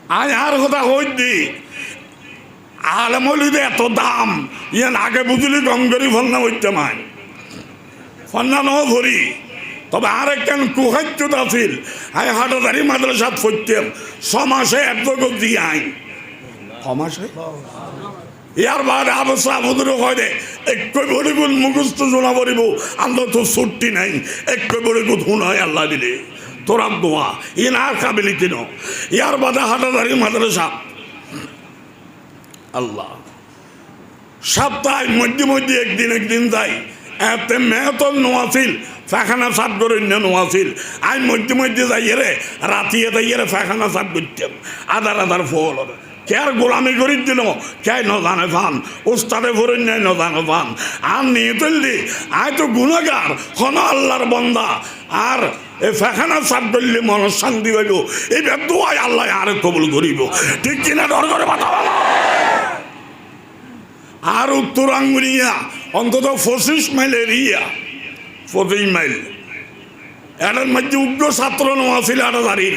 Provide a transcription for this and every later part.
আয় আর কথা হই দি আলমলিতে এত দাম ইয়ান আগে বুঝলি কম করি ফন্না হইতে মায় ফন্না ন ভরি তবে আর একখান কুহাইত আছিল আয় হাটাদারি মাদ্রাসাত পড়তাম 6 মাসে এত গতি আইন 6 মাসে ইয়ার বাদ অবস্থা মধুর হয় দে একই বড়ি গুণ মুখস্থ শোনা পড়িব আমরা তো ছুটি নাই একই বড়ি গুণ শুন হয় আল্লাহ দিলে তোরাম দোয়া ই না কাবিলিতি ন ইয়ার বাদে হাটাদারি মাদ্রাসা আল্লাহ সপ্তাহে মধ্যে মধ্যে একদিন যাই এতে মেহতল নোয়াছিল ফাখানা সাপ করে নোয়াছিল আমি মধ্যে যাই রে রাতিয়ে তাই রে ফাখানা সাপ করতাম আদার ফল কে আর গোলামি করি দিল কে নজানে ফান উস্তাদে ভরে নেয় নজানে ফান আর নিয়ে তুললি আয় তো গুণাগার হন আল্লাহর বন্দা আর এ ফাখানা সাপ করলে মনের শান্তি হইব এই দোয়াই আল্লাহ আরে কবুল করিব ঠিক কিনা ডর করে বাতা আর উত্তর আঙ্গুরিয়া অন্তত 25 মাইল এরিয়া 25 মাইল এটার মধ্যে উগ্র ছাত্র নোয়াছিল আটাদারির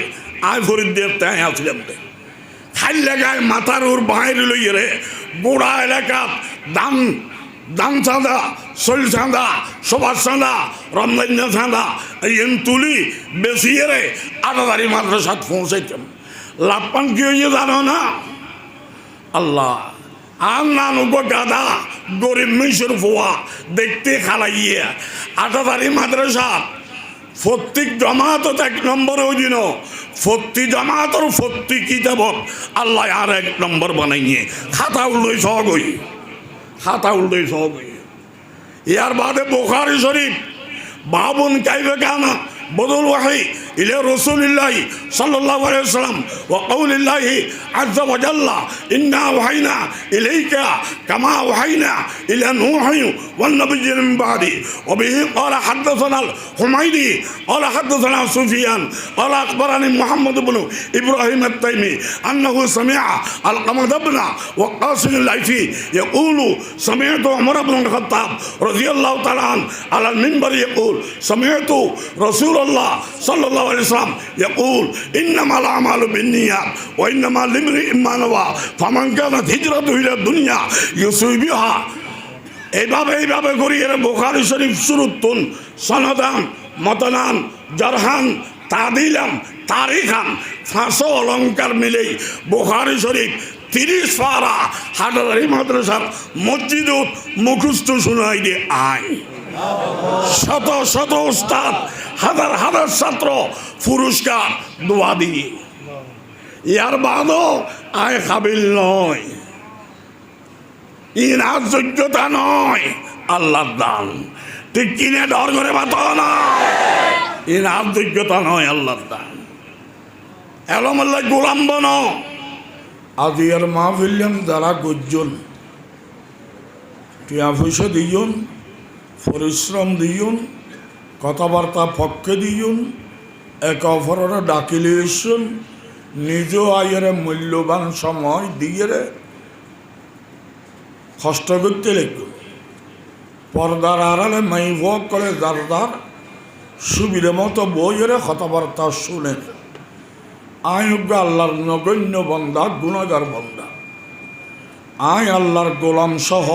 আয় ফরিদ্দের তাই আসলাম খাই লাগায় মাথার ওর বাইরে লইয়ে রে গোড়া এলাকা দান চাঁদা শৈল চাঁদা সবার চাঁদা রমজান চাঁদা এন তুলি বেশিয়ে রে আটাদারি মাদ্রাসাত পৌঁছাইতাম লাভপান কি হইয়ে জানো না আল্লাহ আর নানুক গাদা গরিব মিশর ফোয়া দেখতে খালাইয়ে আটাদারি মাদ্রাসা প্রত্যেক জমাতত 1 নম্বর ওই দিন প্রতি জমাতর প্রতি কিতাবত আল্লাহ আর 1 নম্বর বানাইয়ে খাতা উল্লই সহগই ইয়ার বাদে বুখারী শরীফ বাবুন কাইফা কানা বদল ওয়াহি ইলা রাসূলিল্লাহ সাল্লাল্লাহু আলাইহি ওয়াসাল্লাম ওয়া কাউলিল্লাহি আযজা ওয়া জাল্লা ইন্না ওয়াহাইনা ইলাইকা কামা ওয়াহাইনা ইলা নূহি ওয়ান নাবিয়্যিন মিন বাদি ওয়া বিহি ক্বালা হাদাসানা আল হুমায়দি ক্বালা হাদাসানা সুফিয়ান ক্বালা আখবারানি মুহাম্মদ ইবনে ইব্রাহিম আত-তাইমি আন্নাহু সামিআ আল কামাদ ইবনে ওয়া কাসিম আল-লাইফি ইয়াকুলু সামিআতু উমর ইবনে আল-খাত্তাব রাদিয়াল্লাহু তাআলা আলা আল-মিনবার ইয়াকুল সামিআতু রাসূল الله صلى الله عليه وسلم يقول إنما الأعمال بالنيات وإنما لامرئ ما نوى فمن كانت هجرته إلى الدنيا يصيبها এইভাবে করি এর বুখারী শরীফ শুরুতুন সনদান মতনান জারহান তাদিলাম তারিখান 500 অলঙ্কার মিলেই বুখারী শরীফ 30 পারা হাটাদারি মাদ্রাসার মসজিদত মুখস্থ শোনাই দিয়ে আয় শত উস্তাদ হাজার ছাত্র পুরস্কার দোয়া দিয়ে ইয়ার বাদও আয় কাবিল নয় ইনার যোগ্যতা নয় আল্লাহর দান ঠিক কিনে ডর করে বাতাও না ইনার যোগ্যতা নয় আল্লাহর দান এলমল্লা গোলাম বন আজি আর মাহফিল্লাম যারা গজ্জন টিয়া পয়সা দিয়ন পরিশ্রম দিয়ুন কথাবার্তা পক্ষে দিয়ুন একে অপরের ডাকিলে এসুন নিজ আয়ের মূল্যবান সময় দিয়ে কষ্ট করতে লিখুন পর্দার আড়ালে মাই ভোগ করে দারদার সুবিধে মতো বইয়ের কথাবার্তা শুনে আয়োগ্য আল্লাহর নগণ্য বন্দা গুণাগার বন্দা আয় আল্লাহর গোলাম সহ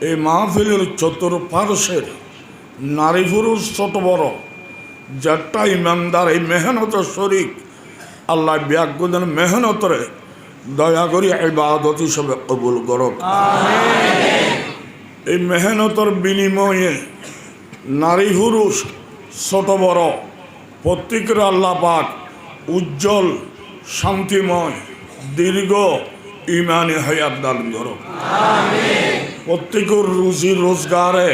এই মাহফিলের চতুর্পার্শ্বের নারী পুরুষ ছোট বড় যারটা ইমানদার এই মেহনতের শরীক আল্লাহ ব্যাগুদের মেহনতরে দয়া করি ইবাদত হিসেবে কবুল করুক এই মেহনতের বিনিময়ে নারী পুরুষ ছোট বড় প্রত্যেকের আল্লাহ পাক উজ্জ্বল শান্তিময় দীর্ঘ ইমানি হায়াত দান করুক প্রত্যেকের রুজি রোজগারে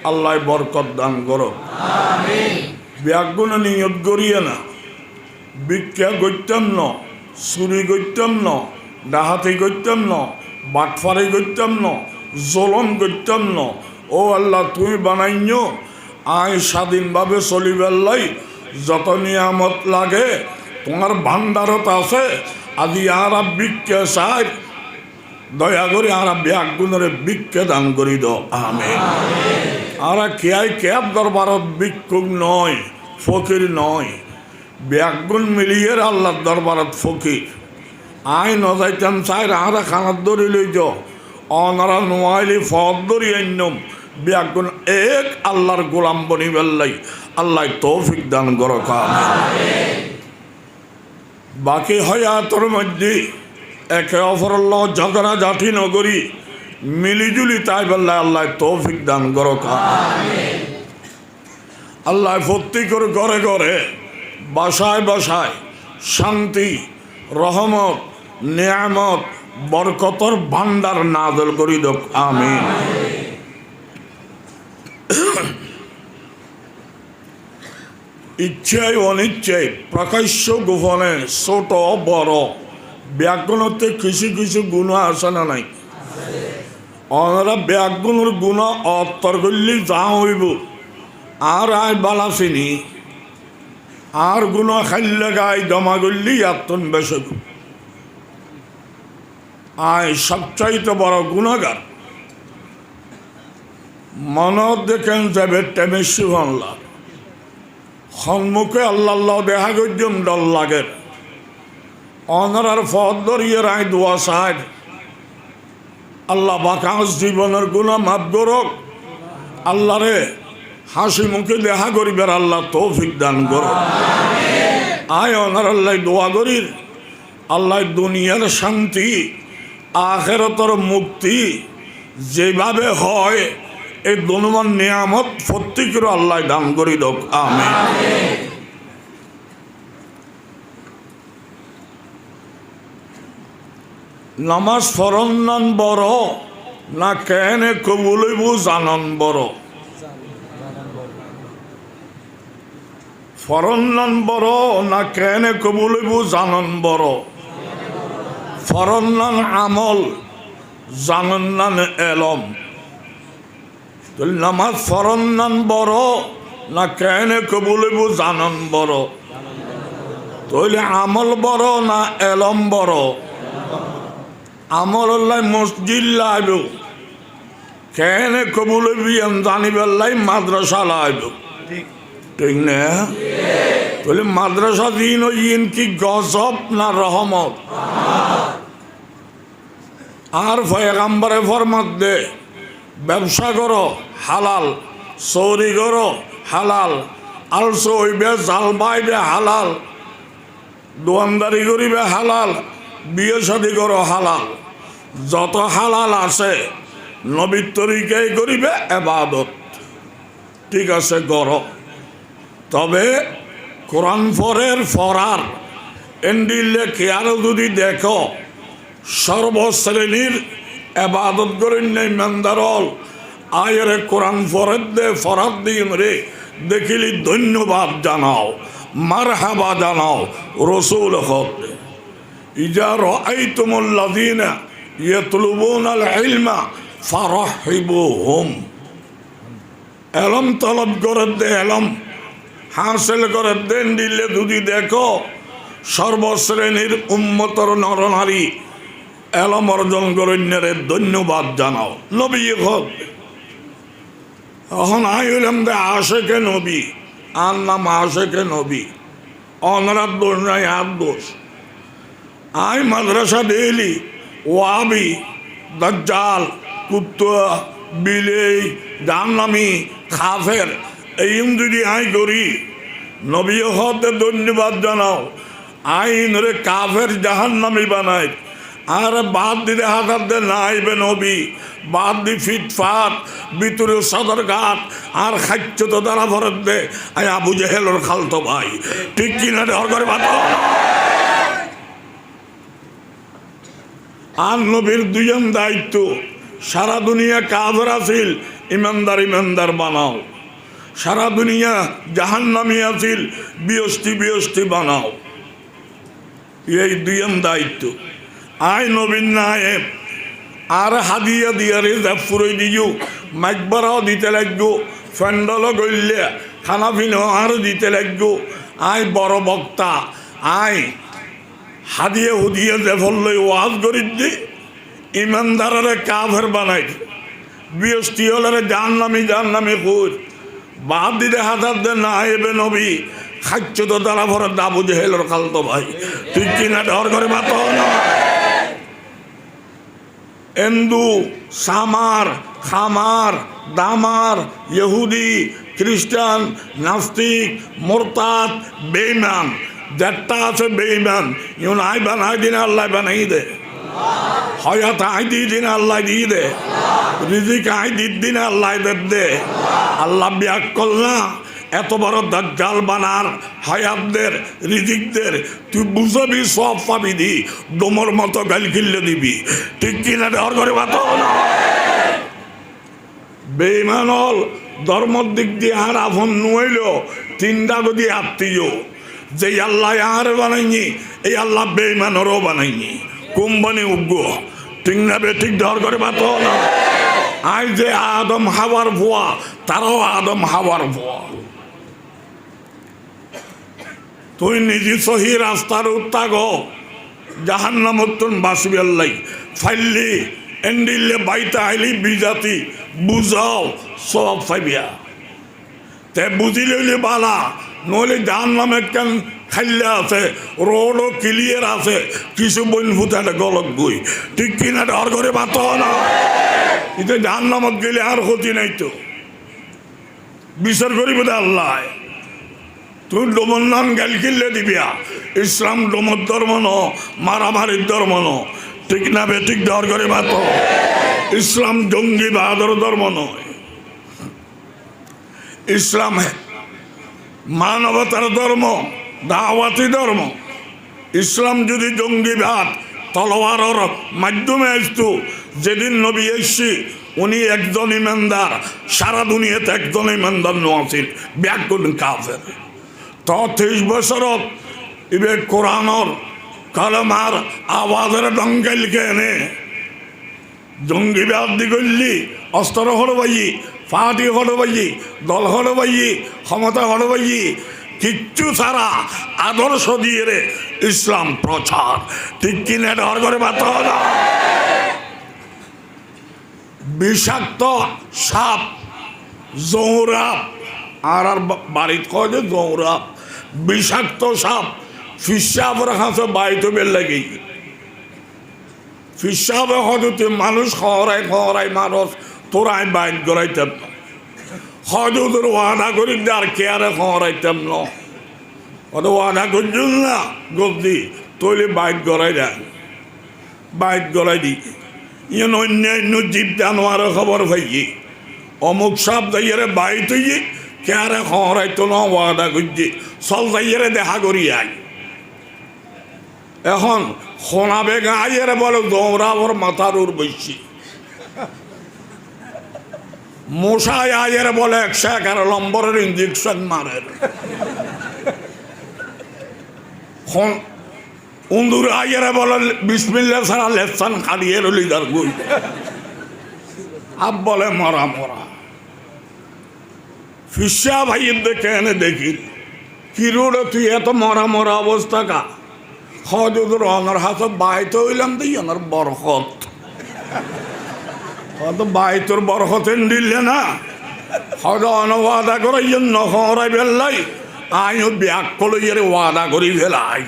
আল্লাহ বরকত দান করুক ব্যাগুণ নিয়ত করিয়ে না ভিক্ষা করতাম না চুরি করতাম না ডাহাতি করতাম না বাটফারি করতাম না জলম করতাম না ও আল্লাহ তুমি বানাইন আয় স্বাধীনভাবে চলিবার যত নিয়ামত লাগে তোমার ভান্ডারত আছে আজি আর ভিক্ষা চাই দয়া করে আর ব্যাগুণরে ভিক্ষা দান করি দাও আমিন আর কেয়ার দরবারত ভিক্ষুক নয় ফকির নয় ব্যাগুণ মিলিয়ে আল্লাহর দরবারত ফকির আই নজাইতাম চাই আরা খানার দরি লই যাও অনারা নোয়াইলি ফদ দরি আইনম বিয়াগুন এক আল্লাহর গোলাম বনি বেল্লাই আল্লাহ তৌফিক দান করো বাকি হয়াতর মধ্যে একে অপরল্লাহ ঝগড়া ঝাঁটি নগরী মিলিজুলি তাই বেল্লাই আল্লাহ তৌফিক দান করো আল্লাহ প্রত্যেকের ঘরে ঘরে বাসায় বাসায় শান্তি রহমত নিয়ামত বরকতর ভান্ডার নাযিল করি দোক আমিন। ইচ্ছায় অনিচ্ছায় প্রকাশ্য গোপনে ছোট বড় ব্যাকরণতে কিছু কিছু গুণ আছে না নাই? ওনারা ব্যাকরণের গুণ অত্তর করলে যা হইব আর আয় বালা চিনি আর গুণ খাইলে গায়ে জমা করলি এতন বেশি আয় সবচাইতে বড় গুণাগার মনত দেখেন যাবে টেমেশি বাংলা সন্মুখে আল্লাহ দেখা গর্জন ডল লাগে অনারার ফদ ধরিয়ে রায় দোয়া সাহেব আল্লাহ বাকাস জীবনের গুণা মাফ করক আল্লাহরে হাসি মুখে দেখা করিবার আল্লাহ তৌফিক দান করো আয় অনার আল্লাহ দোয়া করির আল্লাহ দুনিয়ার শান্তি আখিরাতের মুক্তি যেভাবে হয় এই দুনিয়ার নিয়ামত প্রত্যেকের আল্লাহ দান করি দোক আমিন। নামাজ ফরন্নান বড় না কেনে কবুলইব জানন বড়? ফরন্নান বড় না কেনে কবুলইব জানন বড়? ফরন্নান আমল জানন্নান এলম। নামাজ ফরন্নান বড় না কেনে কবুলইব জানন বড়? তাহলে আমল বড় না এলম বড়? আমল মসজিদ লাইব কেনে কবুলইবি জানিবার মাদ্রাসা লাইব ঠিক না? তাহলে মাদ্রাসা দিন ইন কি গজব না রহমত? আর পয়গম্বরে ফরমাত দে ব্যবসা করো হালাল, চৌরি করো হালাল, আলসো হইবে জাল বাইবে হালাল, দোয়ানদারি করিবে হালাল, বিয়ে শাদী করো হালাল। যত হালাল আছে নবীর তরিকায় করিবে এবাদত ঠিক আছে করো। তবে কোরআন ফরের ফরার এন্ডিলে খেয়ারও যদি দেখো সর্বশ্রেণীর এবাদত করেন নাই মেন্দারল আয়ের কোরআন ফরের দে ফরাত দিন রে দেখিলি ধন্যবাদ জানাও মারহাবা জানাও রসুল হক ইজা রাআইতুমুল্লাযীনা ইয়াতলুবুনাল ইলমা ফারাহিবুহুম। এলম তলব করে দে এলম হাসিল করে দেন দিলে যদি দেখো সর্বশ্রেণীর উম্মতর নরনারী এলম অর্জন করেন ধন্যবাদ জানাও নবী হক। এখন আই হইলাম দে আশেকে নবী আর নাম আশেকে নবী অনরাত দোষ নাই আর দোষ। আই মাদ্রাসা দেলি ওয়াবি দাজ্জাল কুত্তা বিলেই জাহান্নামী কাফের এই যদি আই করি নবী হতে ধন্যবাদ জানাও আইন রে কাফের জাহান্নামী বানাই আর বাদ দিলে হাজার দে নাইবে নবী বাদ দি ফিটফাট ভিতরে সদর ঘাট আর খাচ্ছ তো দ্বারা ভরত দে আই আবু জেহেলর খালতো ভাই ঠিক কিনা রে ঘরে ভাত আর নবীর দুজন দায়িত্ব সারা দুনিয়া কাফের আছিল ইমানদার ইমানদার বানাও, সারা দুনিয়া জাহান্নামী আছিল বিয়স্তি বিয়স্তি বানাও। এই দুজন দায়িত্ব আই নবীন নায়েব আর হাদিয়া দিয়ারে ফুরই দিও মাইকবারাও দিতে লাগবো ফ্যান্ডলও গইলে খানা পিনাও আরও দিতে লাগবো। আই বড় বক্তা আই হাদিয়ে হুদিয়ে দেফল্লই ওয়াজ করি দি ইমানদারে কাফের বানাই বিয়স্তি হলে জাহান্নামী জাহান্নামী খুঁজ বাদ দিতে হাতার দে না এবে নবী খাচ্ছ তো তারা ভরে দাবু যে হেলোর খাল তো ভাই তুই কিনা ডর করে মাত না এন্দু সামার খামার দামার ইহুদি খ্রিস্টান নাস্তিক মোরতাদ বেঈমান যেটা আছে বেঈমান ইউন আই বানাই দিন আল্লাহ বানাই দে হয়াত আই দিয়ে দিন আল্লাহ দিয়ে দে রিজিক আই দিন আল্লাহ দে আল্লাহ বিয়াক করলা এত বড় দাজ্জাল বানার হায়াতদের রিজিকদের তুই বুঝবি সব পাবি দি ডোমর মতো গাল কিল্লে দিবি ঠিক কিনা ডর করে বাত না বেঈমান হল ধর্মর দিক দিয়ে আর আফন নুইল তিনটা গদি আত্মীয় যে আল্লাহ আর বানাইনি এই আল্লাহ বেঈমানেরও বানাইনি কোম্পানি উগ্র ঠিক না বে ঠিক ডর করে বাত না আই যে আদম হাওয়ার ভুয়া তারাও আদম হাওয়ার ভুয়া তুই নিজে সহি রাস্তার উত্তাগ জাহান্নামতুন বাসবি আল্লাহ ফাইলি এন্ডিলে বাইতে আইলি বিজাতি বুঝাও সব ফাইবিয়া তে বুঝি লইলে বালা নইলে জাহান্নামে কেন খাইলে আছে রোডও ক্লিয়ার আছে কিছু বইন ফুটাটা গলক বই ঠিক কিনা ডর করে বাত না এটা জাহান্নামত গেলে আর ক্ষতি নাই তো বিচার করিব আল্লাহ তুই ডোমর নাম গেল কিনলে দিবিয়া ইসলাম ডোমর ধর্ম ন মারামারির ধর্ম ন ঠিক না বে ঠিক ডর করে মাত ইসলাম জঙ্গি বাহাদুর ধর্ম নয় ইসলাম মানবতার ধর্ম দাওয়াতি ধর্ম ইসলাম যদি জঙ্গিবাদ তলোয়ারের মাধ্যমে আসতো যেদিন নবী এসছি উনি একজন ইমানদার সারা দুনিয়াতে একজন ইমানদার নছিল ব্যাকুল কাফের তো 23 বছরত ইবে কোরআনর কালামার আওয়াজের ডঙ্গাইলকে এনে জঙ্গিবাদ দি করলি অস্ত্র হড়বাই ফাটি হড়বাই দল হড়বাই ক্ষমতা হড়বাই কিচ্ছু ছাড়া আদর্শ দিয়ে রে ইসলাম প্রচার ঠিক কিনে ডর করে বাত না বিষাক্ত সাপ জৌরাপ আর বাড়িতে কয় যে জৌরাপ বিষাক্ত সাপ ফিসাবের কাছে বাইতে বের লাগে ফিসাবে হয়তো মানুষ খরাই মানুষ তোরাই বাইট গড়াইতেন হয়তো তোর ওয়াদা করি আর কেয়ারে খরাইতেন ন অত ওয়াদা করছেন না গদি তৈলে বাইট গড়াই দেন বাইট গড়াই দি ইয়ে অন্যান্য জীব জানোয়ারের খবর পাইয়ে অমুক সাপ যাইয়ারে বাইট হইয়ে কেয়ারে খরাইতো না ওয়াদা করছে চল যাইয়ারে দেখা করি আই এখন শোনাবে গাইয়ারে বলে দৌড়াবর মাথার উর বইছি মশাই আয়ের বলে 111 নম্বরের ইঞ্জেকশন মারে উন্দুর আয়ের বলে বিসমিল্লাহ ছাড়া লেসান খালিয়ে লিদার গুই আব বলে মরা মরা ফিসা ভাইয়ের দেখে এনে দেখি কি রোড তুই এত মরা মরা অবস্থা কা হজুর অনর হাত বাইতে হইলাম তুই অনর বরকত হয়তো বাইতর বরকতেন দিলে না হয়তো অনবাদা করে নহরাই বেল্লাই আইও ব্যাগ কলইয়ের ওয়াদা করি ফেলাই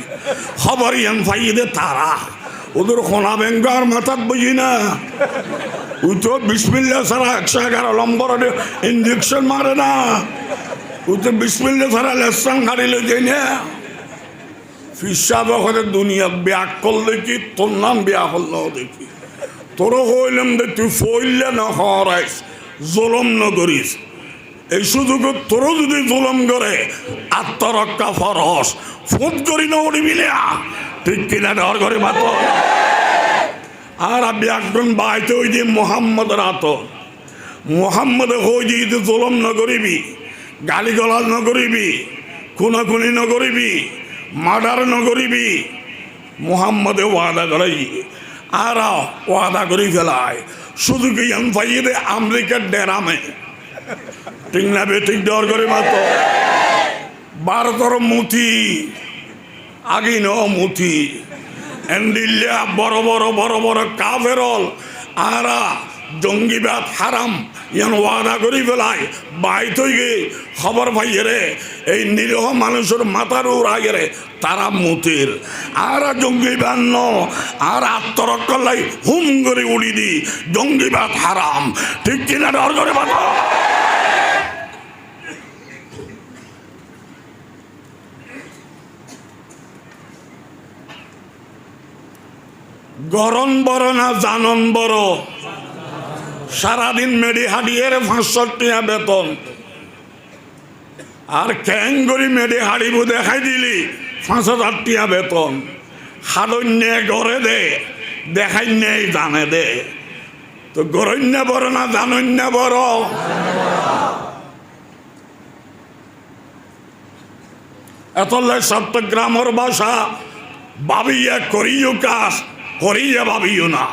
খবর ইয়ান ফাইদে তারা ওদের খোনা ব্যাংকার মাথাত বুঝি না ওই তো বিসমিল্লা ছাড়া 111 নম্বরে ইঞ্জেকশন মারে না ওই তো বিসমিল্লা ছাড়া লেসান গাড়ি লই যাই না ফিসাবে হয়তো দুনিয়া ব্যাগ করলে কি তোর নাম ব্যাগ হল দেখি তোর হইলাম যে তুই ফইলে না হরাইস জুলম ন করিস এই সুযোগ তোর যদি জুলম করে আত্মরক্ষা ফরস ফুট করি না উড়িবি না ঠিক কিনা ডর করে মাত আর আমি একজন বাইতে ওই যে মোহাম্মদের আত মোহাম্মদে হই যে জুলম ন করিবি গালি গলাল ন করিবি খুনাখুনি ন করিবি মার্ডার ন করিবি মোহাম্মদে ওয়াদা করাই আর ওয়াদা করি ফেলায় শুধু কি আমি পাইয়ে দে আমেরিকার ডেরামে ঠিক না বে ঠিক ডর করে মাতো ভারতর মুথি আগে ন মুথি এন্ডিল্লা বড় বড় বড় বড় কাফেরল আর জঙ্গিবাদ হারাম ইয়ান ওয়াদা করি ফেলায় বাইত হয়ে খবর পাইয়ে রে এই নিরীহ মানুষের মাথার উড়াইয়ে রে তারা মুতির আর জঙ্গিবাদ ন আর আত্মরক্ষার লাই হুম করে উড়ি দি জঙ্গিবাদ হারাম ঠিক কিনা ডর করে বাবা গরম বড় না জানন বড় সারাদিন মেডি হাঁটিয়ে 500 টাকা বেতন আর ক্যাঙ্গরি মেডি হাঁড়িব দেখাই দিলি 5000 টাকা বেতন হাড়ন্য গড়ে দে দেখাই নেই জানে দে তো গরন্য বড় না জানন্য বড় এতলে চট্টগ্রামের ভাষা ভাবিয়া করিও কাজ করিয়া ভাবিও না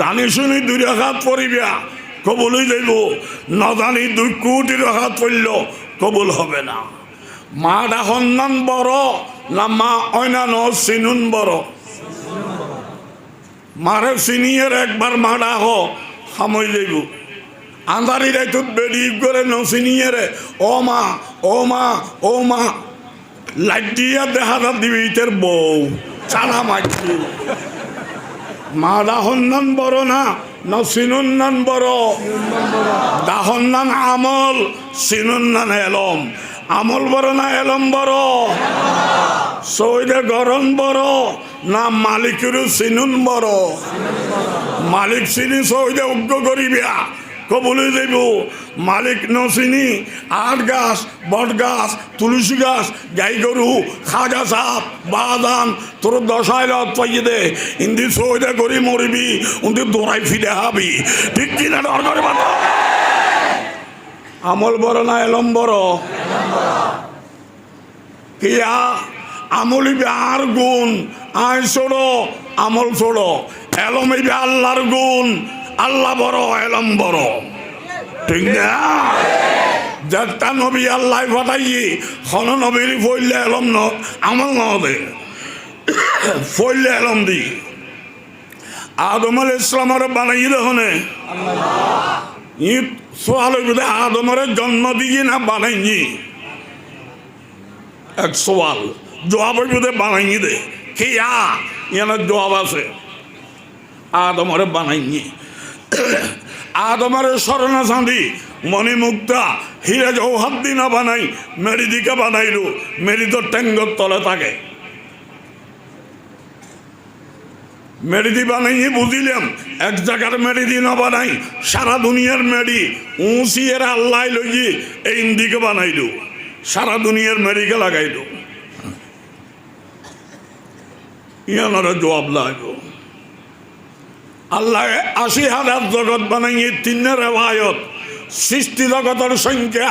জানি শুনি 2 রাকাত পড়িবা কবুলই দেব না জানি 2 কোটি রাকাত পড়ল কবুল হবে না মাটা সন্ধান বড় না মা অন্যান্য চিনুন বড় মারে চিনিয়ের একবার মাডা হ সাময় দেব আন্ধারি রাইতুত বেড়ি করে নচিনিয়ে রে ও মা ও মা ও মা লাইট দিয়া দেখা যা দিবি ইতের বউ চালা মারছি মা দাহন্নান বড় না চিনুন্নান বড় দাহন্নান আমল চিনুন্নান এলম আমল বড় না এলম বড় সৈদে গরম বড় না মালিকেরও চিনুন বড় মালিক চিনি সৈদে উগ্র করিবা কবলে দেব মালিক নচিনি আট গাছ বট গাছ তুলসী গাছ গাই গরু খাজা সাপ বাদান তোর দশাইলত পাইয়ে দে ইন্দি সৈদে করি মরিবি উন্দি দৌড়াই ফিরে হাবি ঠিক কিনা ডর করে বাতা আমল বড় না এলম বড় কিয়া আমলিবে আর গুণ আয় ছোড়ো আমল ছোড়ো এলমিবে আল্লাহর গুণ আল্লাহ বড় এলম বড় ঠিক না যেটা নবী আল্লাহ ফাটাইয়ে হন নবীর ফইলে এলম ন আমল ন দে ফইলে এলম দি আদম আলাইহিস সালামের বানাই দেখনে ই সোয়াল হইবে আদমের জন্ম দিয়ে না বানাইনি এক সোয়াল জবাব হইবে বানাইনি দে কে ইয়ানোর জবাব আছে আদমরে বানাইনি আদমের স্বর্ণা চাঁদি মণিমুক্তা হীরা জৌহার দিনা বানাই মেরিদিকে বানাইলো মেরিদর ট্যাঙ্গর তলে থাকে মেরিদি বানাইনি বুঝিলাম এক জায়গার মেরিদি না বানাই সারা দুনিয়ার মেরি উঁচিয়ের আল্লাহ লইয়ে এই দিকে বানাইলো সারা দুনিয়ার মেরিকে লাগাইলো ইয়ানোর জবাব লাগলো আল্লাহ 80,000 জগৎ বানাইয়ে 3 রেওয়ায়ত সৃষ্টি জগতের সংখ্যা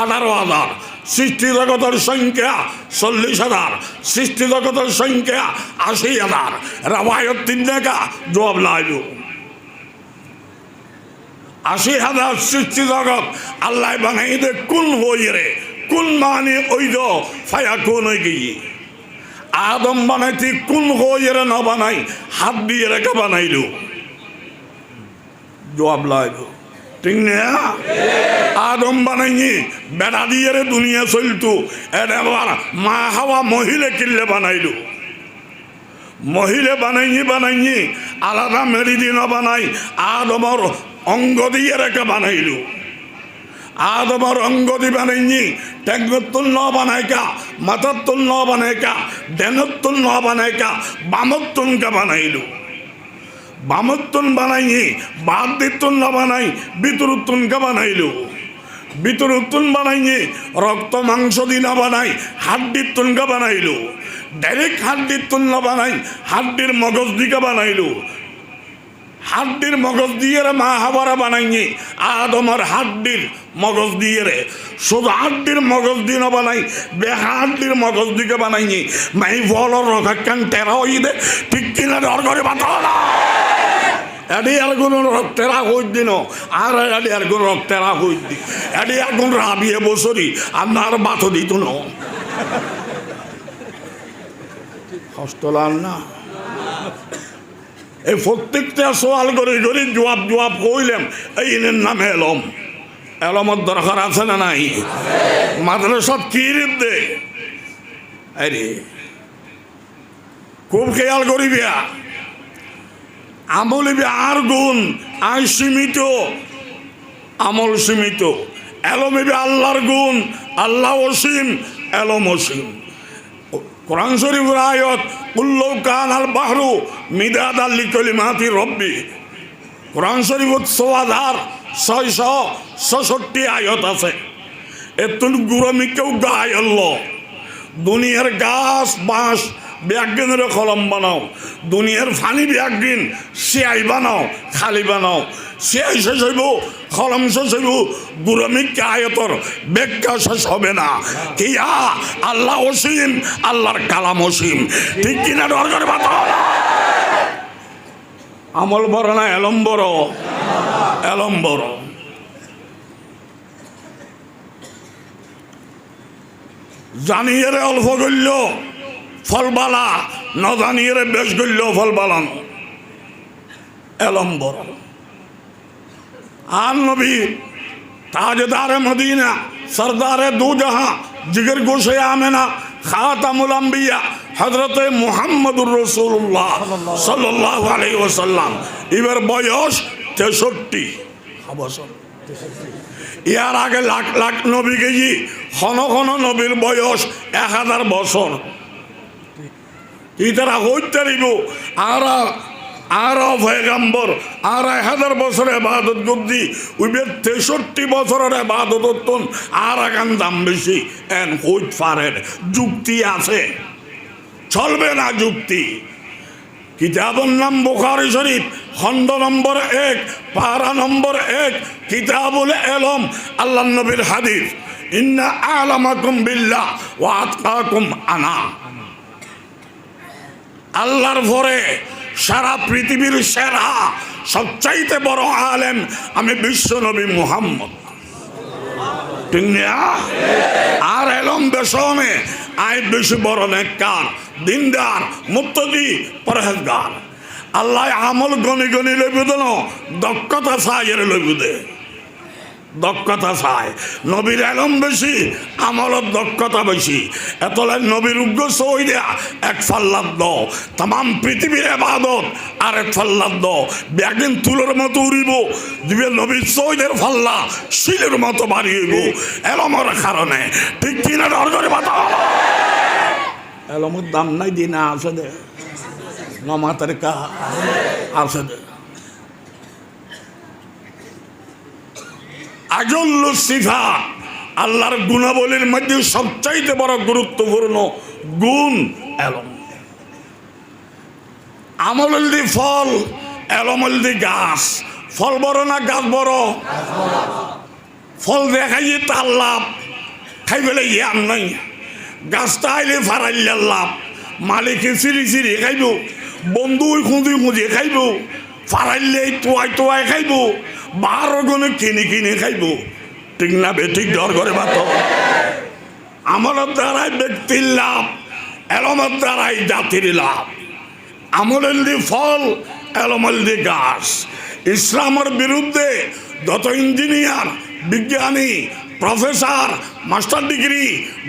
18,000 সৃষ্টি জগতের সংখ্যা 40,000 সৃষ্টি জগতের সংখ্যা 80,000 রেওয়ায়ত 3 টাকা জবাব লাগলো 80,000 সৃষ্টি জগৎ আল্লাহ বানাই দে কোন হইয়ে রে কোন মানে ওই দো ফায়া কোন হয়ে গিয়ে আদম বানাইতে কোন হইয়ে রে না বানাই হাত দিয়ে রেখে বানাইলো জবাব লাগলো ঠিক না আদম বানাইনি বেড়া দিয়ে রে দুনিয়া চলতো এটা মা হাওয়া মহিলা কিনলে বানাইলো মহিলা বানাইনি আলাদা মেরি দিয়ে না বানাই আদমর অঙ্গ দিয়ে রেখে বানাইলো আদমর অঙ্গ দিয়ে বানাইনি ট্যাঙ্গতুল ন বানাইকা মাথাতুল ন বানাইকা ডেনতুল ন বানাইকা বামতুনকে বানাইলো বামতুন বানাইনি বাদ দিতুন না বানাই বিতরুতুনকে বানাইলো বিতরুতুন বানাইনি রক্ত মাংস দিনা বানাই হাড্ডিতুনকে বানাইলো ডাইরেক্ট হাড্ডিতুন না বানাই হাড্ডির মগজ দিকে বানাইলো হাড্ডির মগজ দিয়ে রে মা হাওয়ারা বানাইনি আদমর হাড্ডির মগজ দিয়ে রে শুধু হাড্ডির মগজ দিয়ে না বানাই বেহাড্ডির মগজ দিকে বানাইনি মাই বলর রকান টেরা হই দে ঠিক কিনা ডর করে বাতা না এডি আর কোন রক্তেরা হই দিন আর এডি আর কোন রক্তেরা হই দি এডি আর কোন রাবিয়ে বছরি আপনার বাত দিত না হস্তলাল না এই প্রত্যেকটা সোয়াল করে করে জবাব কইলাম এই নামে এলম। এলমত দরকার আছে না নাই? মাদ্রাসাত কি দে আরে খুব খেয়াল করিবিয়া। আমলিবি আর গুণ আই সীমিত, আমল সীমিত। এলমিবি আল্লাহর গুণ, আল্লাহ অসীম, এলম অসীম। কোরআন শরীফের আয়াত কুল্লু কানাল বাহরু মিদাদাল লিকালিমাতি রব্বি। কোরআন শরীফত ৬৬৬৬ আয়াত আছে। এতুন গুরমি কেউ গায় আল্লাহ। দুনিয়ার গাছ বাঁশ ব্যাগিনের কলম বানাও, দুনিয়ার ফানি ব্যাগিন সিয়াই বানাও, খালি বানাও। সিয়াই শেষ হইব, কলম শেষ হইব, গুরমিক আয়তর ব্যাখ্যা শেষ হবে না। কিয়া আল্লাহ অসীম, আল্লাহর কালাম অসীম। ঠিক কিনা দরকার বাতা? আমল বড় না এলম বড়? এলম বড়। জানিয়ে অল্প করল ফল বালা, ন জানিয়ে বেশ করল ফল বালানো। এলম বড়। আর নবী তাজদারে মদিনা, সরদারে দু জাহাঁ, জিগর গোশে আমেনা, খাতামুল আম্বিয়া হযরতে মুহাম্মদুর রাসূলুল্লাহ সাল্লাল্লাহু আলাইহি ওয়াসাল্লাম। এবার বয়স 63 বছর। ইয়ার আগে লাখ লাখ নবী গেছি, ঘন ঘন নবীর বয়স 1000 বছর। ইতারা হইতে দিব আর পয়গম্বর আর 1000 বছরের ইবাদত করছি, উইবে 63 বছরের ইবাদত আর আগান দাম বেশি। এন হইত পারেন যুক্তি আছে, চলবে না যুক্তি। কিতাবের নাম বুখারী শরীফ, খণ্ড নম্বর 1, পারা নম্বর 1, কিতাবুল এলম। আল্লাহ নবীর হাদিস, ইন্না আ'লামাকুম বিল্লাহ ওয়া আতকাকুম আনা। আল্লাহর পরে সারা পৃথিবীর সেরা সবচাইতে বড় আলেম আমি বিশ্ব নবী মুহাম্মদ। ঠিক না? আর এলম বেশনে আয় বেশি বড় নেককার, দিনদার, মুত্তাকি, পরহেজগার। আল্লাহ আমল গনি গনি লইবে দেন, দক্ষতা চাই এর লইবে দে। দক্ষতা চায়। নবীর এলম বেশি, আমলত দক্ষতা বেশি। এতলে নবীর উগ্র সই দেয়া এক ফাল্লার দ, তাম পৃথিবীর ইবাদত আর এক ফাল্লার দ। ব্যাগিন তুলোর মতো উড়িব, দিবে নবীর সইদের ফাল্লা শিলের মতো বাড়িয়েব এলমের কারণে। ঠিক কিনা দরকারে বাতা? এলমের দাম নাই দিনা আছে দে, নমাতের কা আছে দে। আজল সিফাত, আল্লাহর গুণাবলীর মধ্যে সবচাইতে বড় গুরুত্বপূর্ণ গুণ এলম। আমল দি ফল, এলমল দি গাছ। ফল বড় না গাছ বড়? ফল দেখাই তার লাভ, খাই ফেলে ইয়ার নাই। গাছটা আইলে ফারাইলার লাভ, মালিকে চিরি চিরি খাইব, বন্ধু খুঁজি খুঁজি খাইব, ফারাইলে তোয়াই তোয়াই খাইব, 12 গুণে কিনে কিনে খাইব। ঠিক না বেঠিক ডর করে বাত? আমলের দ্বারাই ব্যক্তির লাভ, এলমের দ্বারাই জাতির লাভ। আমলের দি ফল, এলমের দি গাছ। ইসলামের বিরুদ্ধে যত ইঞ্জিনিয়ার, বিজ্ঞানী, professor, master degree,